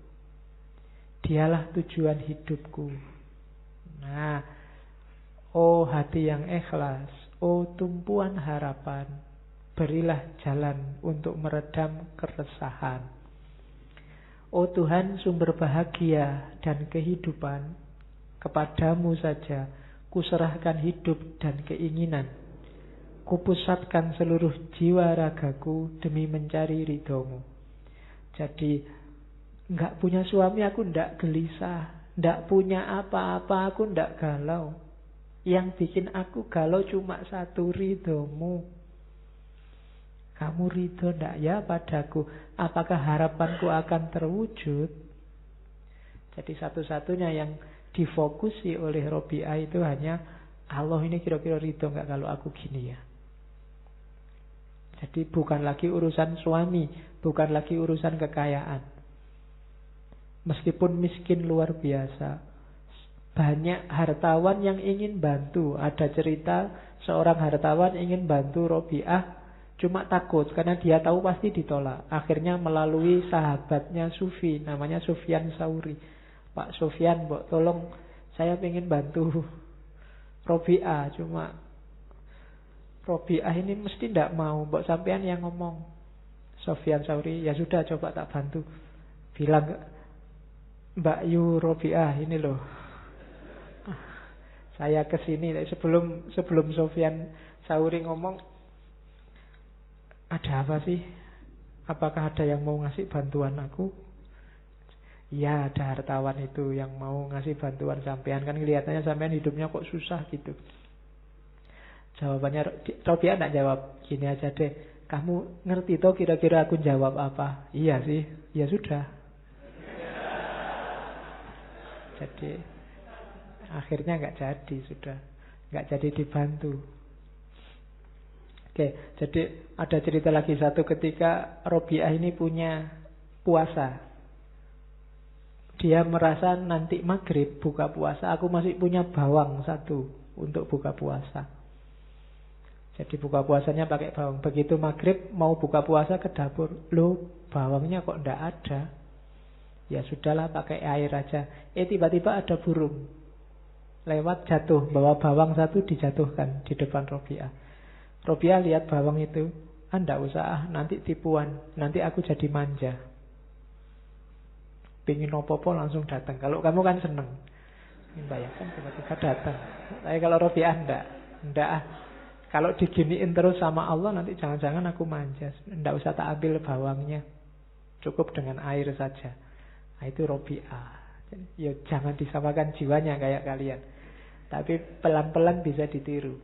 Dialah tujuan hidupku. Nah, oh hati yang ikhlas, oh tumpuan harapan, berilah jalan untuk meredam keresahan. Oh Tuhan, sumber bahagia dan kehidupan, kepadamu saja kuserahkan hidup dan keinginan. Kupusatkan seluruh jiwa ragaku demi mencari ridhomu. Jadi, enggak punya suami aku enggak gelisah, enggak punya apa-apa aku enggak galau. Yang bikin aku galau cuma satu, ridhomu. Kamu ridho enggak ya padaku? Apakah harapanku akan terwujud? Jadi satu-satunya yang difokusi oleh Robi'ah itu hanya Allah ini kira-kira ridho enggak kalau aku gini ya. Jadi bukan lagi urusan suami, bukan lagi urusan kekayaan. Meskipun miskin luar biasa, banyak hartawan yang ingin bantu. Ada cerita seorang hartawan ingin bantu Robi'ah, cuma takut karena dia tahu pasti ditolak. Akhirnya melalui sahabatnya Sufi, namanya Sufyan Tsauri. Pak Sufyan, mbok tolong saya ingin bantu Robi'ah, cuma Robi'ah ini mesti tidak mau. Mbok sampean yang ngomong. Sufyan Tsauri, ya sudah coba tak bantu. Bilang, Mbak Yu Robi'ah ini loh, saya kesini. Sebelum Sufyan Tsauri ngomong, ada apa sih? Apakah ada yang mau ngasih bantuan aku? Ya, ada hartawan itu yang mau ngasih bantuan sampean. Kan kelihatannya sampean hidupnya kok susah gitu. Jawabannya Robi'ah tidak jawab. Gini aja deh, kamu ngerti toh kira-kira aku jawab apa? Iya sih. Ya sudah. Jadi akhirnya nggak jadi, sudah nggak jadi dibantu. Oke, jadi ada cerita lagi satu ketika Robi'ah ini punya puasa. Dia merasa nanti maghrib buka puasa, aku masih punya bawang satu untuk buka puasa. Jadi buka puasanya pakai bawang. Begitu maghrib mau buka puasa ke dapur, loh bawangnya kok ndak ada. Ya sudahlah pakai air aja. Tiba-tiba ada burung lewat jatuh, bawa bawang satu dijatuhkan di depan Robi'ah. Robi'ah lihat bawang itu, ndak usah, nanti tipuan, nanti aku jadi manja. Pingin opo-opo langsung datang. Kalau kamu kan seneng, bayangkan tiba-tiba datang. Tapi kalau Robi'ah ndak. Kalau diginiin terus sama Allah, nanti jangan-jangan aku manja. Ndak usah tak ambil bawangnya, cukup dengan air saja. Nah, itu Robi'ah. Ya jangan disamakan jiwanya kayak kalian, tapi pelan-pelan bisa ditiru.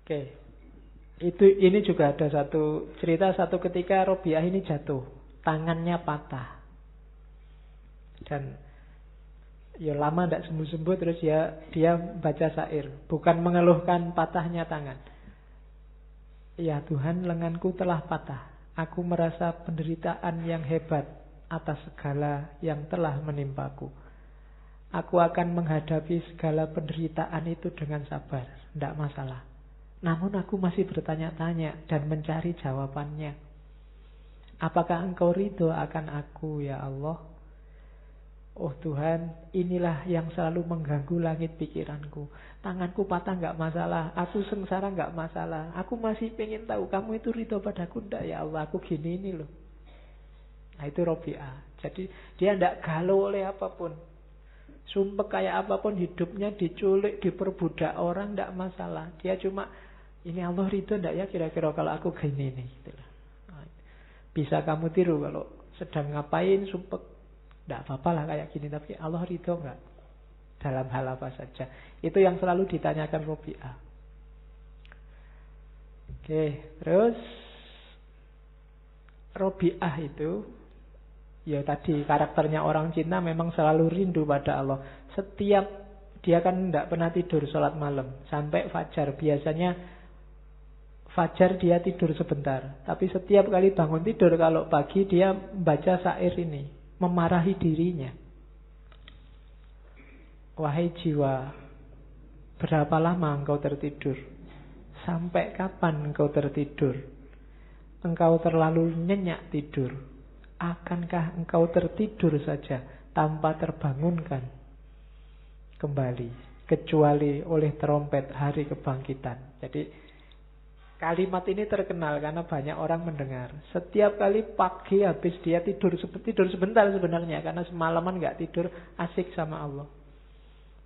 Oke, ini juga ada satu cerita. Satu ketika Robi'ah ini jatuh, tangannya patah. Dan Ya lama tidak sembuh-sembuh, terus ya dia baca syair, bukan mengeluhkan patahnya tangan. Ya Tuhan, lenganku telah patah. Aku merasa penderitaan yang hebat atas segala yang telah menimpaku. Aku akan menghadapi segala penderitaan itu dengan sabar, tidak masalah. Namun aku masih bertanya-tanya dan mencari jawabannya. Apakah Engkau ridho akan aku, ya Allah? Oh Tuhan, inilah yang selalu mengganggu langit pikiranku. Tanganku patah nggak masalah, aku sengsara nggak masalah. Aku masih pengen tahu kamu itu ridho padaku enggak, ya Allah? Aku gini ini loh. Nah itu Robi'ah. Jadi dia tidak galau oleh apapun. Sumpah kayak apapun hidupnya, diculik, diperbudak orang tidak masalah. Dia cuma, ini Allah ridho enggak ya kira-kira kalau aku gini nih. Gitu. Nah, bisa kamu tiru kalau sedang ngapain sumpah. Tidak apa-apa lah kayak gini, tapi Allah ridho enggak? Dalam hal apa saja. Itu yang selalu ditanyakan Robi'ah. Oke, terus Robi'ah itu, ya tadi karakternya orang Cina memang selalu rindu pada Allah. Setiap, dia kan tidak pernah tidur sholat malam sampai fajar. Biasanya fajar dia tidur sebentar, tapi setiap kali bangun tidur kalau pagi dia membaca syair ini, memarahi dirinya. Wahai jiwa, berapa lama engkau tertidur? Sampai kapan engkau tertidur? Engkau terlalu nyenyak tidur. Akankah engkau tertidur saja tanpa terbangunkan kembali, kecuali oleh trompet hari kebangkitan? Jadi kalimat ini terkenal karena banyak orang mendengar. Setiap kali pagi habis dia tidur sebentar sebenarnya, karena semalaman nggak tidur, asik sama Allah.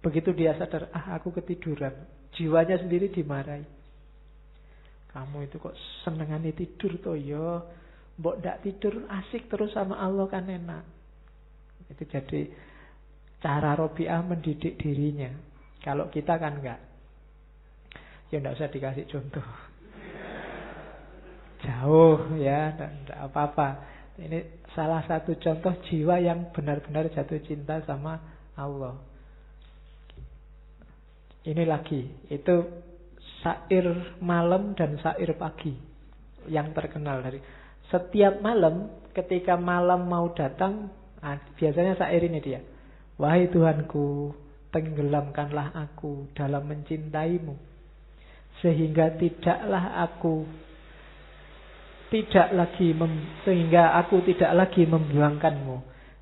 Begitu dia sadar, aku ketiduran, jiwanya sendiri dimarahi. Kamu itu kok senengane tidur toh ya? Mbok ndak tidur asik terus sama Allah kan enak. Itu jadi cara Robi'ah mendidik dirinya. Kalau kita kan enggak. Ya ndak usah dikasih contoh. Jauh ya, tidak apa-apa. Ini salah satu contoh jiwa yang benar-benar jatuh cinta sama Allah. Ini lagi, itu syair malam dan syair pagi yang terkenal dari setiap malam. Ketika malam mau datang, biasanya syair ini dia. Wahai Tuhanku, tenggelamkanlah aku dalam mencintaimu, sehingga sehingga aku tidak lagi membuangkanmu.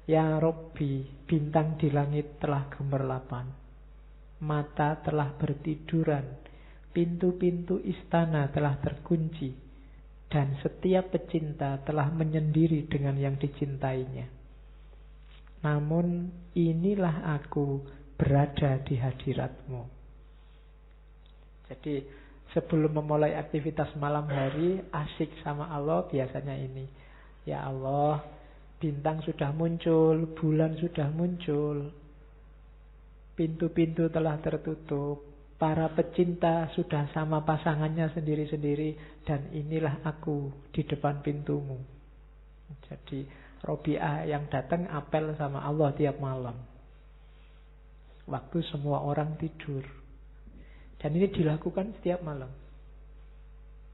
Ya Rabbi, bintang di langit telah gemerlapan, mata telah bertiduran, pintu-pintu istana telah terkunci, dan setiap pecinta telah menyendiri dengan yang dicintainya. Namun inilah aku berada di hadiratmu. Jadi sebelum memulai aktivitas malam hari, asik sama Allah biasanya ini. Ya Allah, bintang sudah muncul, bulan sudah muncul, pintu-pintu telah tertutup, para pecinta sudah sama pasangannya sendiri-sendiri, dan inilah aku di depan pintumu. Jadi Robi'ah yang datang apel sama Allah tiap malam, waktu semua orang tidur. Dan ini dilakukan setiap malam.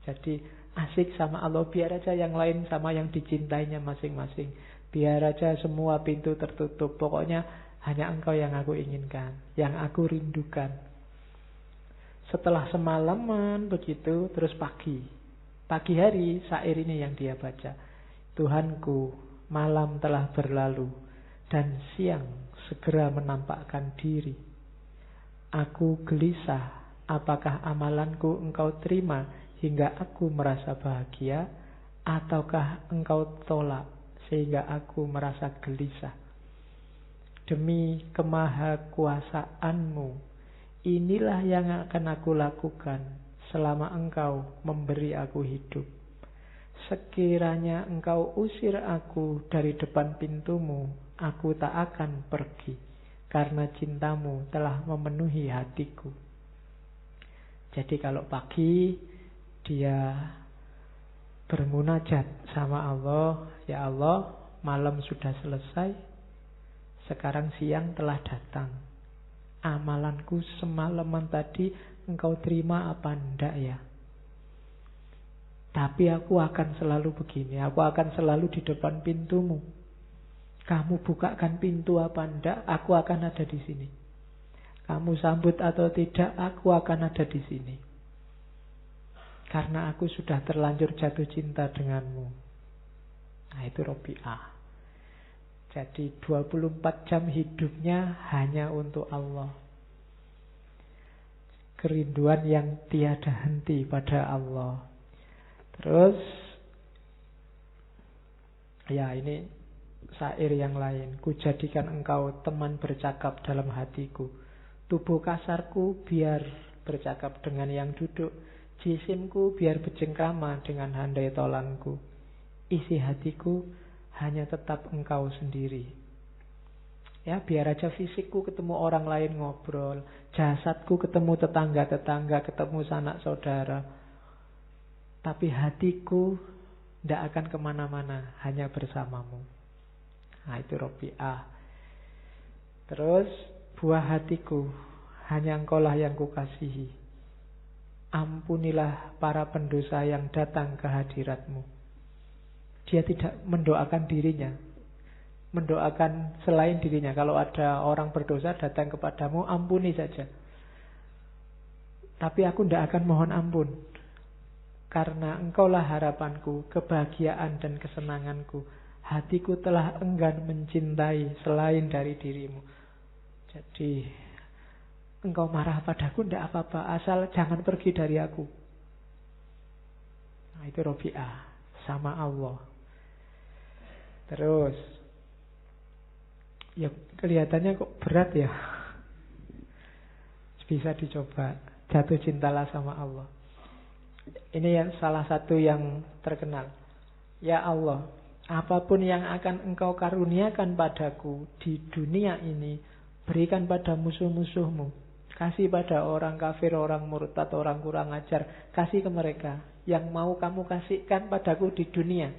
Jadi asik sama Allah, biar aja yang lain sama yang dicintainya masing-masing. Biar aja semua pintu tertutup. Pokoknya hanya Engkau yang aku inginkan, yang aku rindukan. Setelah semalaman begitu, terus pagi hari, syair ini yang dia baca. Tuhanku, malam telah berlalu dan siang segera menampakkan diri. Aku gelisah, apakah amalanku Engkau terima hingga aku merasa bahagia, ataukah Engkau tolak sehingga aku merasa gelisah? Demi kemahakuasaanmu, inilah yang akan aku lakukan selama Engkau memberi aku hidup. Sekiranya Engkau usir aku dari depan pintumu, aku tak akan pergi, karena cintamu telah memenuhi hatiku. Jadi kalau pagi dia bermunajat sama Allah, ya Allah, malam sudah selesai, Sekarang siang telah datang. Amalanku semalaman tadi engkau terima apa enggak ya? Tapi aku akan selalu begini. Aku akan selalu di depan pintumu. Kamu bukakan pintu apa enggak, aku akan ada di sini. Kamu sambut atau tidak, aku akan ada di sini. Karena aku sudah terlanjur jatuh cinta denganmu. Nah, itu Robi'ah. Jadi 24 jam hidupnya hanya untuk Allah. Kerinduan yang tiada henti pada Allah. Terus, ya ini syair yang lain. Ku jadikan engkau teman bercakap dalam hatiku. Tubuh kasarku biar bercakap dengan yang duduk. Jisimku biar bercengkrama dengan handai tolanku. Isi hatiku hanya tetap engkau sendiri. Ya, biar aja fisikku ketemu orang lain ngobrol, jasadku ketemu tetangga-tetangga, ketemu sanak saudara. Tapi hatiku tidak akan kemana-mana, hanya bersamamu. Nah, itu Robi'ah. Terus, buah hatiku, hanya engkaulah yang kukasihi. Ampunilah para pendosa yang datang ke hadiratmu. Dia tidak mendoakan dirinya, mendoakan selain dirinya. Kalau ada orang berdosa datang kepadamu, ampuni saja. Tapi aku tidak akan mohon ampun. Karena engkaulah harapanku, kebahagiaan dan kesenanganku. Hatiku telah enggan mencintai selain dari dirimu. Jadi, engkau marah padaku tidak apa-apa, asal jangan pergi dari aku. Nah, itu Robi'ah, sama Allah. Terus, ya kelihatannya kok berat ya. Bisa dicoba, jatuh cintalah sama Allah. Ini yang salah satu yang terkenal. Ya Allah, apapun yang akan engkau karuniakan padaku di dunia ini, berikan pada musuh-musuhmu. Kasih pada orang kafir, orang murtad, orang kurang ajar. Kasih ke mereka. Yang mau kamu kasihkan padaku di dunia.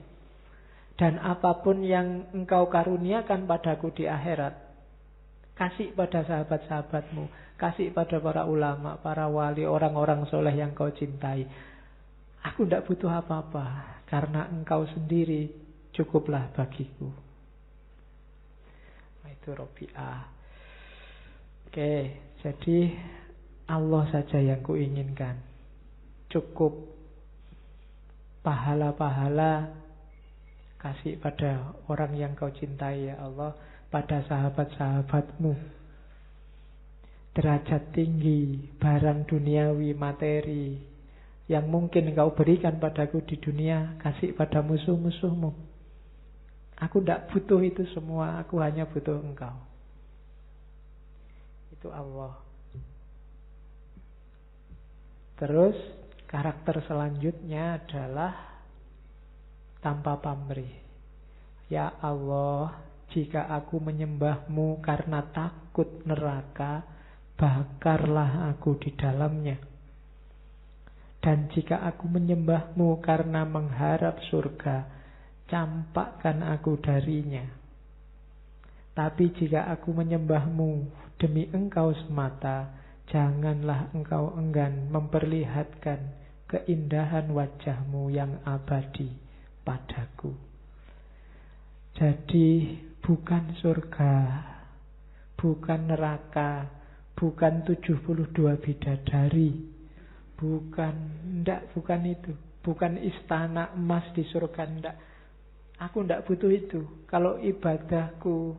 Dan apapun yang engkau karuniakan padaku di akhirat, kasih pada sahabat-sahabatmu. Kasih pada para ulama, para wali, orang-orang soleh yang kau cintai. Aku tidak butuh apa-apa. Karena engkau sendiri cukuplah bagiku. Nah, itu Robi'ah. Oke, jadi Allah saja yang kuinginkan. Cukup pahala-pahala kasih pada orang yang kau cintai ya Allah, pada sahabat-sahabatmu. Derajat tinggi, barang duniawi, materi yang mungkin kau berikan padaku di dunia, kasih pada musuh-musuhmu. Aku tidak butuh itu semua, aku hanya butuh engkau. Itu Allah. Terus karakter selanjutnya adalah tanpa pamrih. Ya Allah, jika aku menyembahmu karena takut neraka, bakarlah aku di dalamnya. Dan jika aku menyembahmu karena mengharap surga, campakkan aku darinya. Tapi jika aku menyembahmu demi engkau semata, janganlah engkau enggan memperlihatkan keindahan wajahmu yang abadi padaku. Jadi bukan surga, bukan neraka, bukan 72 bidadari, bukan itu, bukan istana emas di surga, ndak. Aku ndak butuh itu. Kalau ibadahku,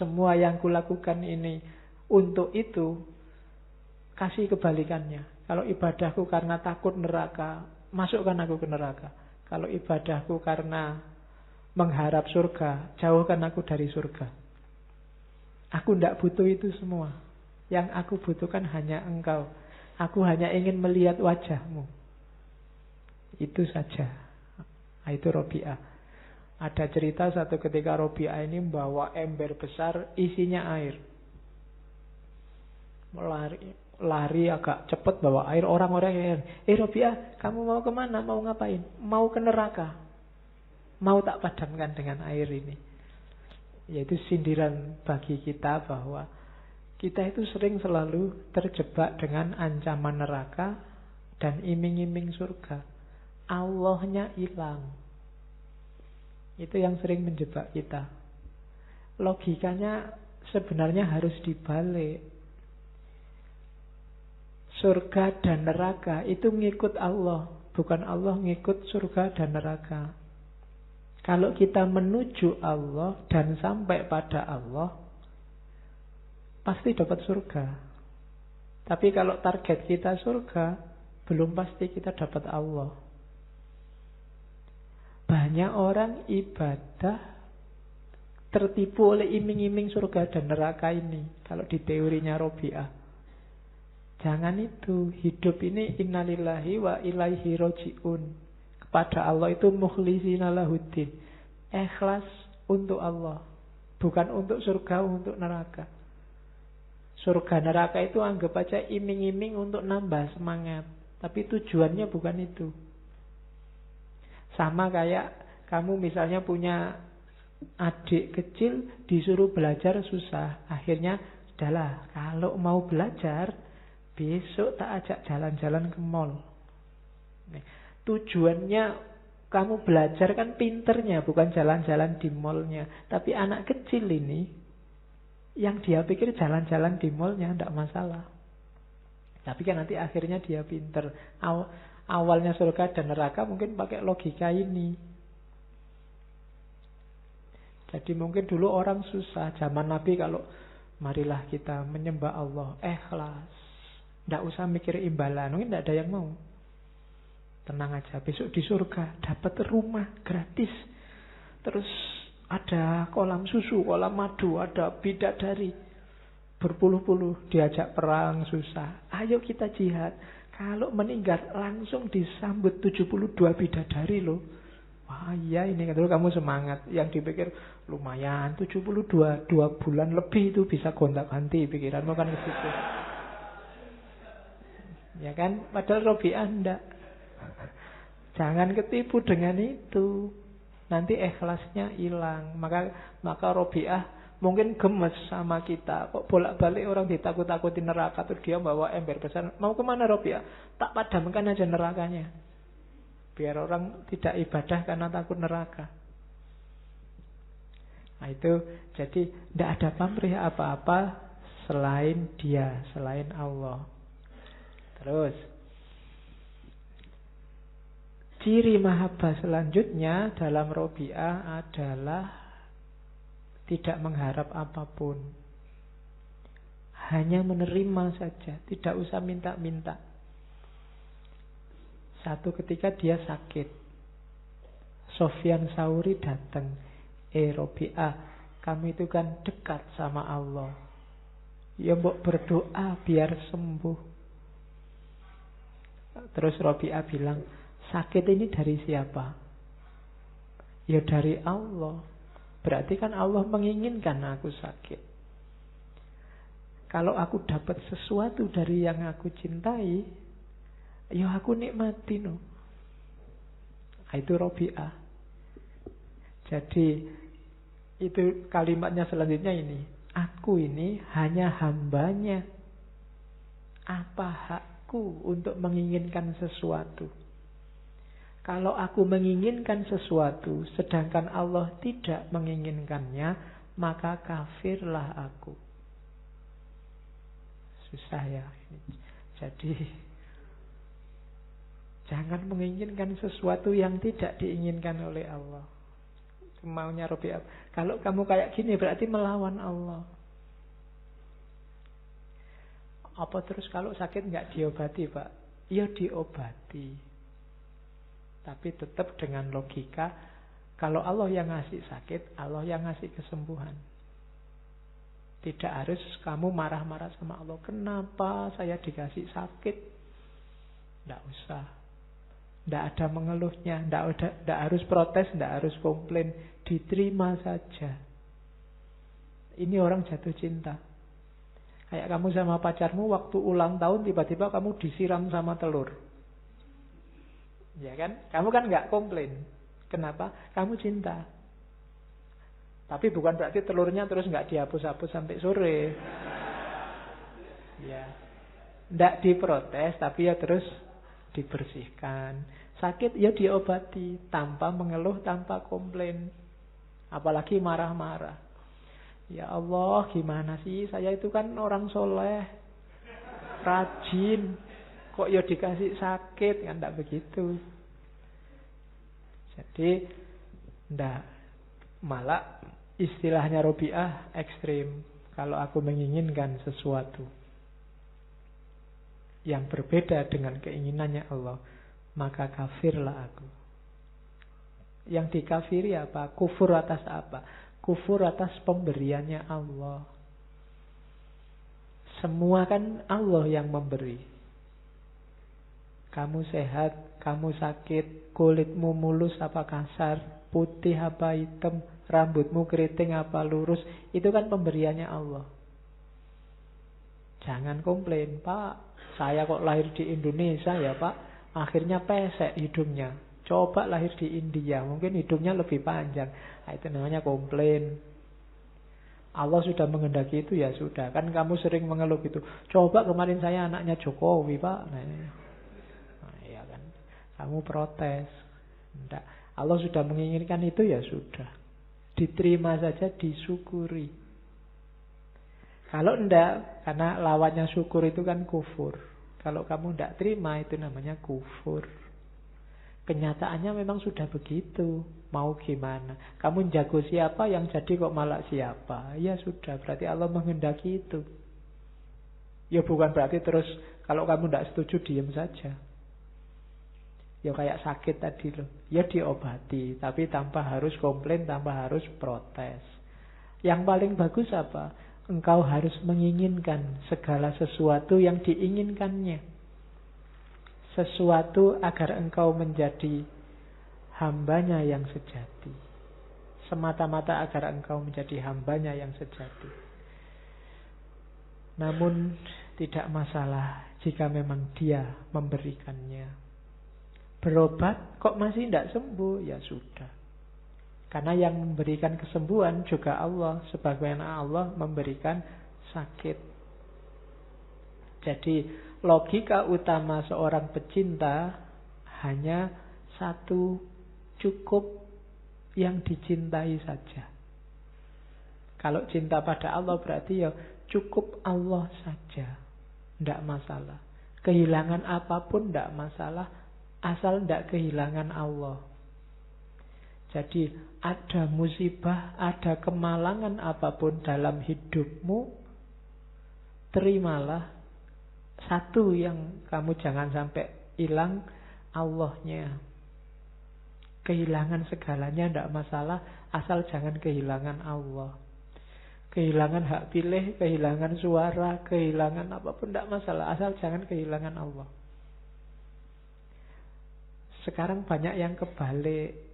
semua yang kulakukan ini untuk itu, kasih kebalikannya. Kalau ibadahku karena takut neraka, masukkan aku ke neraka. Kalau ibadahku karena mengharap surga, jauhkan aku dari surga. Aku tidak butuh itu semua. Yang aku butuhkan hanya engkau. Aku hanya ingin melihat wajahmu. Itu saja. Nah, itu Robi'ah. Ada cerita satu ketika Robi'ah ini membawa ember besar isinya air. Lari agak cepat bawa air. Orang-orang yang Robi'ah, kamu mau kemana? Mau ngapain? Mau ke neraka. Mau tak padamkan dengan air ini. Yaitu sindiran bagi kita bahwa kita itu sering selalu terjebak dengan ancaman neraka dan iming-iming surga. Allahnya hilang. Itu yang sering menjebak kita. Logikanya sebenarnya harus dibalik. Surga dan neraka itu ngikut Allah, bukan Allah ngikut surga dan neraka. Kalau kita menuju Allah dan sampai pada Allah, pasti dapat surga. Tapi kalau target kita surga, belum pasti kita dapat Allah. Banyak orang ibadah tertipu oleh iming-iming surga dan neraka ini. Kalau di teorinya Robi'ah, jangan itu. Hidup ini innalillahi wa ilaihi roji'un. Kepada Allah itu mukhlisina lahuddin. Ikhlas untuk Allah, bukan untuk surga, untuk neraka. Surga neraka itu anggap aja iming-iming untuk nambah semangat. Tapi tujuannya bukan itu. Sama kayak kamu misalnya punya adik kecil disuruh belajar susah. Akhirnya, sudahlah, kalau mau belajar besok tak ajak jalan-jalan ke mall. Tujuannya kamu belajar kan pinternya, bukan jalan-jalan di mallnya. Tapi anak kecil ini, yang dia pikir jalan-jalan di mallnya tidak masalah. Tapi kan nanti akhirnya dia pinter. Awalnya surga dan neraka mungkin pakai logika ini. Jadi mungkin dulu orang susah. Zaman Nabi kalau marilah kita menyembah Allah, ikhlas, tidak usah mikir imbalan. Mungkin tidak ada yang mau. Tenang aja, besok di surga dapat rumah gratis. Terus ada kolam susu, kolam madu, ada bidadari berpuluh-puluh, diajak perang susah. Ayo kita jihad. Kalau meninggal langsung disambut 72 bidadari loh. Wah iya ini kan dulu kamu semangat. Yang dipikir lumayan 72, 2 bulan lebih itu bisa gonta-ganti pikiranmu kan ke situ. Ya kan? Padahal Robi'ah enggak. Jangan ketipu dengan itu. Nanti ikhlasnya hilang. Maka Robi'ah mungkin gemes sama kita. Kok bolak-balik orang ditakut-takutin neraka tuh dia bawa ember besar. Mau kemana Robi'ah? Tak padamkan aja nerakanya. Biar orang tidak ibadah karena takut neraka. Nah itu, jadi tidak ada pamrih apa-apa selain dia, selain Allah. Terus ciri mahabbah selanjutnya dalam Robi'ah adalah tidak mengharap apapun. Hanya menerima saja, tidak usah minta-minta. Satu ketika dia sakit, Sofyan Sauri datang, Robi'ah, kamu itu kan dekat sama Allah. Ya mbok berdoa biar sembuh. Terus Robi'ah bilang, sakit ini dari siapa? Ya dari Allah. Berarti kan Allah menginginkan aku sakit. Kalau aku dapat sesuatu dari yang aku cintai, ya aku nikmati no. Itu Robi'ah. Jadi itu kalimatnya selanjutnya ini. Aku ini hanya hambanya. Apa hakku untuk menginginkan sesuatu? Kalau aku menginginkan sesuatu, sedangkan Allah tidak menginginkannya, maka kafirlah aku. Susah ya. Jadi jangan menginginkan sesuatu yang tidak diinginkan oleh Allah. Maunya Robi'ah. Kalau kamu kayak gini berarti melawan Allah. Apa terus kalau sakit nggak diobati, Pak? Ya diobati. Tapi tetap dengan logika, kalau Allah yang ngasih sakit, Allah yang ngasih kesembuhan. Tidak harus kamu marah-marah sama Allah. Kenapa saya dikasih sakit? Tidak usah. Tidak ada mengeluhnya. Tidak harus protes, tidak harus komplain. Diterima saja. Ini orang jatuh cinta. Kayak kamu sama pacarmu waktu ulang tahun tiba-tiba kamu disiram sama telur. Ya kan? Kamu kan nggak komplain. Kenapa? Kamu cinta. Tapi bukan berarti telurnya terus nggak dihapus-hapus sampai sore. Ya, nggak diprotes, tapi ya terus dibersihkan. Sakit ya diobati, tanpa mengeluh, tanpa komplain. Apalagi marah-marah. Ya Allah, gimana sih? Saya itu kan orang soleh, rajin. Kok ya dikasih sakit? Kan enggak begitu. Jadi, enggak. Malah istilahnya Robiah ekstrim. Kalau aku menginginkan sesuatu yang berbeda dengan keinginannya Allah, maka kafirlah aku. Yang dikafiri apa? Kufur atas apa? Kufur atas pemberiannya Allah. Semua kan Allah yang memberi. Kamu sehat, kamu sakit, kulitmu mulus apa kasar, putih apa hitam, rambutmu keriting apa lurus, itu kan pemberiannya Allah. Jangan komplain, Pak, saya kok lahir di Indonesia ya Pak, akhirnya pesek hidungnya. Coba lahir di India, mungkin hidungnya lebih panjang. Nah, itu namanya komplain. Allah sudah menghendaki itu, ya sudah. Kan kamu sering mengeluh gitu. Coba kemarin saya anaknya Jokowi, Pak. Nah, iya kan. Kamu protes. Enggak. Allah sudah menginginkan itu, ya sudah. Diterima saja, disyukuri. Kalau enggak, karena lawannya syukur itu kan kufur. Kalau kamu enggak terima, itu namanya kufur. Kenyataannya memang sudah begitu. Mau gimana? Kamu jago siapa, yang jadi kok malah siapa? Ya sudah, berarti Allah menghendaki itu. Ya bukan berarti terus kalau kamu tidak setuju diam saja. Ya kayak sakit tadi loh. Ya diobati, tapi tanpa harus komplain, tanpa harus protes. Yang paling bagus apa? Engkau harus menginginkan segala sesuatu yang diinginkannya. Sesuatu agar engkau menjadi hambanya yang sejati. Semata-mata agar engkau menjadi hambanya yang sejati. Namun tidak masalah jika memang dia memberikannya. Berobat kok masih tidak sembuh, ya sudah. Karena yang memberikan kesembuhan juga Allah, sebagaimana Allah memberikan sakit. Jadi logika utama seorang pecinta hanya satu, cukup yang dicintai saja. Kalau cinta pada Allah berarti ya cukup Allah saja, tidak masalah. Kehilangan apapun tidak masalah, asal tidak kehilangan Allah. Jadi ada musibah, ada kemalangan apapun dalam hidupmu, terimalah. Satu yang kamu jangan sampai hilang, Allahnya. Kehilangan segalanya tidak masalah, asal jangan kehilangan Allah. Kehilangan hak pilih, kehilangan suara, kehilangan apapun tidak masalah, asal jangan kehilangan Allah. Sekarang banyak yang kebalik.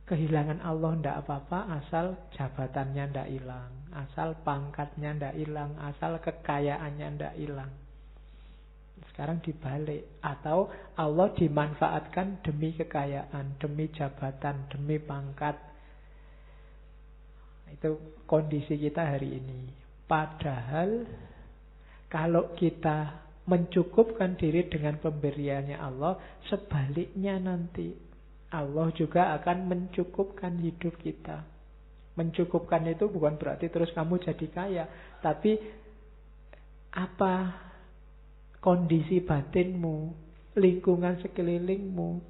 Kehilangan Allah tidak apa-apa, asal jabatannya tidak hilang, asal pangkatnya tidak hilang, asal kekayaannya tidak hilang. Sekarang dibalik. Atau Allah dimanfaatkan demi kekayaan, demi jabatan, demi pangkat. Itu kondisi kita hari ini. Padahal kalau kita mencukupkan diri dengan pemberiannya Allah, sebaliknya nanti Allah juga akan mencukupkan hidup kita. Mencukupkan itu bukan berarti terus kamu jadi kaya, tapi apa kondisi batinmu, lingkungan sekelilingmu,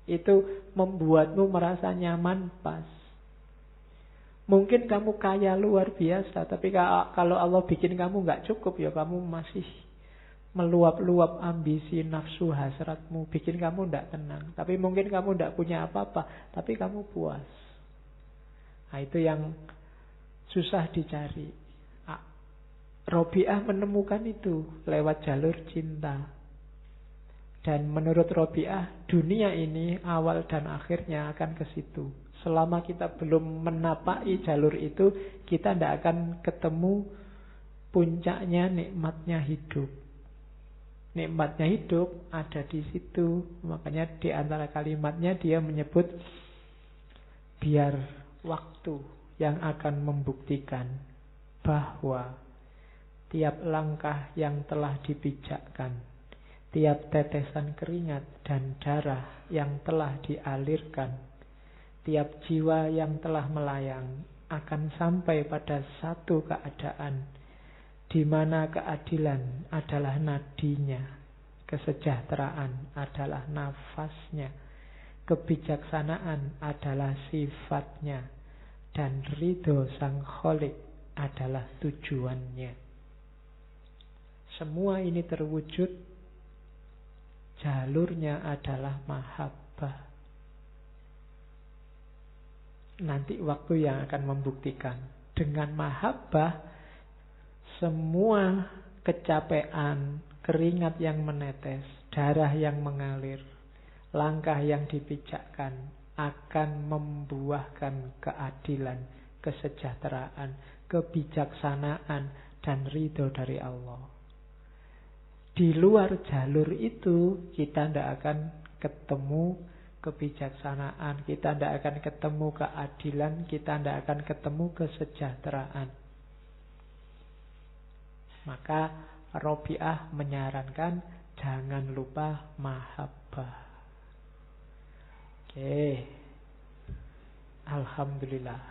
itu membuatmu merasa nyaman, pas. Mungkin kamu kaya luar biasa, tapi kalau Allah bikin kamu nggak cukup, ya kamu masih meluap-luap ambisi, nafsu, hasratmu, bikin kamu tidak tenang. Tapi mungkin kamu tidak punya apa-apa, tapi kamu puas. Nah, itu yang susah dicari. Robiah menemukan itu lewat jalur cinta. Dan menurut Robiah, dunia ini awal dan akhirnya akan ke situ. Selama kita belum menapaki jalur itu, kita tidak akan ketemu puncaknya nikmatnya hidup. Nikmatnya hidup ada di situ. Makanya di antara kalimatnya dia menyebut biar waktu yang akan membuktikan bahwa tiap langkah yang telah dipijakkan, tiap tetesan keringat dan darah yang telah dialirkan, tiap jiwa yang telah melayang akan sampai pada satu keadaan di mana keadilan adalah nadinya, kesejahteraan adalah nafasnya, kebijaksanaan adalah sifatnya, dan ridho Sang Kholik adalah tujuannya. Semua ini terwujud, jalurnya adalah mahabbah. Nanti waktu yang akan membuktikan. Dengan mahabbah, semua kecapean, keringat yang menetes, darah yang mengalir, langkah yang dipijakkan akan membuahkan keadilan, kesejahteraan, kebijaksanaan, dan ridho dari Allah. Di luar jalur itu kita tidak akan ketemu kebijaksanaan, kita tidak akan ketemu keadilan, kita tidak akan ketemu kesejahteraan. Maka Robi'ah menyarankan jangan lupa mahabbah. Oke. Alhamdulillah.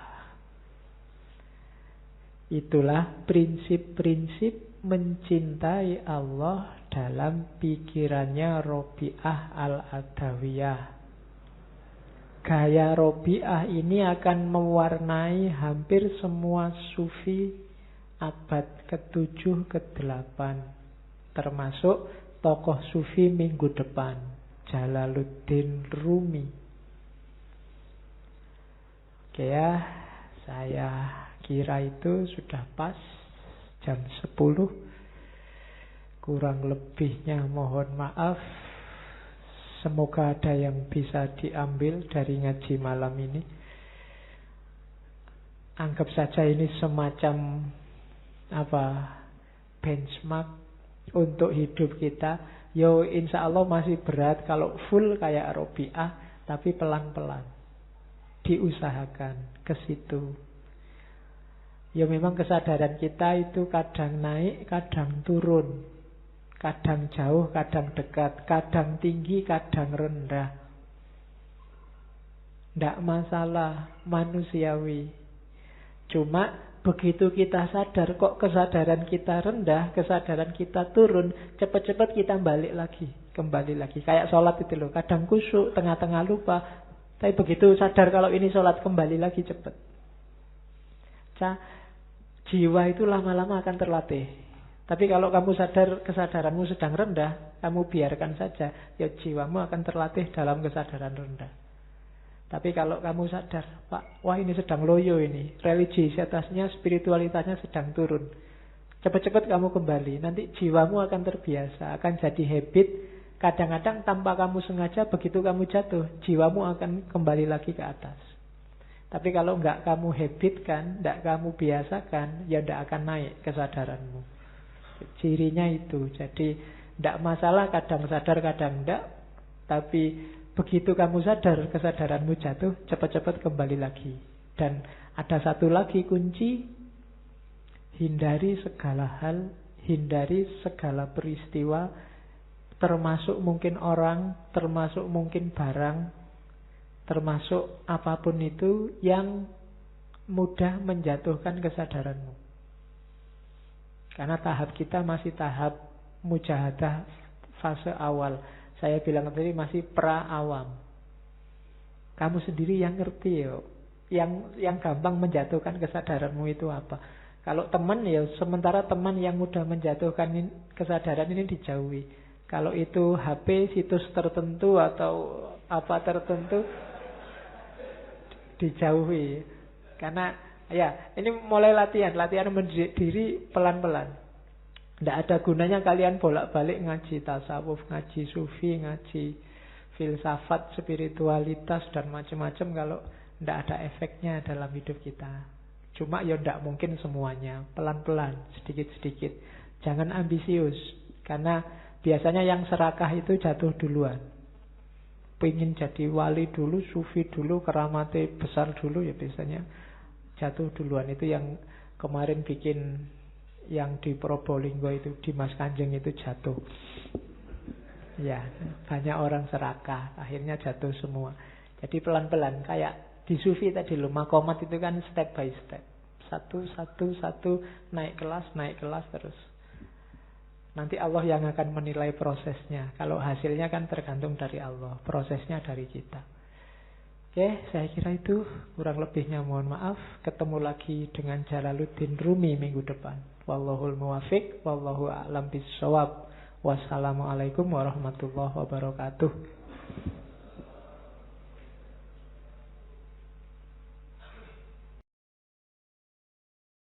Itulah prinsip-prinsip mencintai Allah dalam pikirannya Robi'ah al-Adawiyah. Gaya Robi'ah ini akan mewarnai hampir semua sufi abad ke-7 ke-8, termasuk tokoh sufi minggu depan, Jalaluddin Rumi. Oke ya, saya kira itu sudah pas jam 10. Kurang lebihnya mohon maaf. Semoga ada yang bisa diambil dari ngaji malam ini. Anggap saja ini semacam benchmark untuk hidup kita. Yo, insya Allah masih berat kalau full kayak Robi'ah, tapi pelan-pelan diusahakan ke situ. Ya memang kesadaran kita itu kadang naik, kadang turun. Kadang jauh, kadang dekat. Kadang tinggi, kadang rendah. Tidak masalah, manusiawi. Cuma begitu kita sadar kok kesadaran kita rendah, kesadaran kita turun, cepat-cepat kita balik lagi, kembali lagi. Kayak sholat itu loh, kadang khusyuk, tengah-tengah lupa. Tapi begitu sadar kalau ini sholat, kembali lagi cepat. Jiwa itu lama-lama akan terlatih. Tapi kalau kamu sadar kesadaranmu sedang rendah, kamu biarkan saja, ya jiwamu akan terlatih dalam kesadaran rendah. Tapi kalau kamu sadar, Pak, wah ini sedang loyo ini, religiositasnya, spiritualitasnya sedang turun, cepat-cepat kamu kembali, nanti jiwamu akan terbiasa, akan jadi habit. Kadang-kadang tanpa kamu sengaja, begitu kamu jatuh, jiwamu akan kembali lagi ke atas. Tapi kalau enggak kamu habitkan, enggak kamu biasakan, ya enggak akan naik kesadaranmu. Cirinya itu. Jadi tidak masalah kadang sadar kadang tidak. Tapi begitu kamu sadar kesadaranmu jatuh, cepat-cepat kembali lagi. Dan ada satu lagi kunci, hindari segala hal, hindari segala peristiwa, termasuk mungkin orang, termasuk mungkin barang, termasuk apapun itu yang mudah menjatuhkan kesadaranmu. Karena tahap kita masih tahap mujahadah fase awal. Saya bilang tadi masih pra-awam. Kamu sendiri yang ngerti ya. Yang gampang menjatuhkan kesadaranmu itu apa. Kalau teman ya, sementara teman yang mudah menjatuhkan kesadaran ini dijauhi. Kalau itu HP, situs tertentu atau apa tertentu, dijauhi. Karena ya, ini mulai latihan mendidik diri pelan-pelan. Tidak ada gunanya kalian bolak-balik ngaji tasawuf, ngaji sufi, ngaji filsafat, spiritualitas dan macam-macam kalau tidak ada efeknya dalam hidup kita. Cuma ya tidak mungkin semuanya, pelan-pelan, sedikit-sedikit. Jangan ambisius, karena biasanya yang serakah itu jatuh duluan. pengen jadi wali dulu, sufi dulu, keramatnya besar dulu, ya biasanya jatuh duluan. Itu yang kemarin bikin yang di Probolinggo itu, Dimas Kanjeng itu jatuh. Ya, banyak orang serakah, akhirnya jatuh semua. Jadi pelan-pelan, kayak di sufi tadi loh, makomat itu kan step by step. Satu, naik kelas terus. Nanti Allah yang akan menilai prosesnya. Kalau hasilnya kan tergantung dari Allah, prosesnya dari kita. Oke, saya kira itu. Kurang lebihnya mohon maaf. Ketemu lagi dengan Jalaluddin Rumi minggu depan. Wallahul muwafiq, wallahu a'lam bishawab. Wassalamualaikum warahmatullahi wabarakatuh.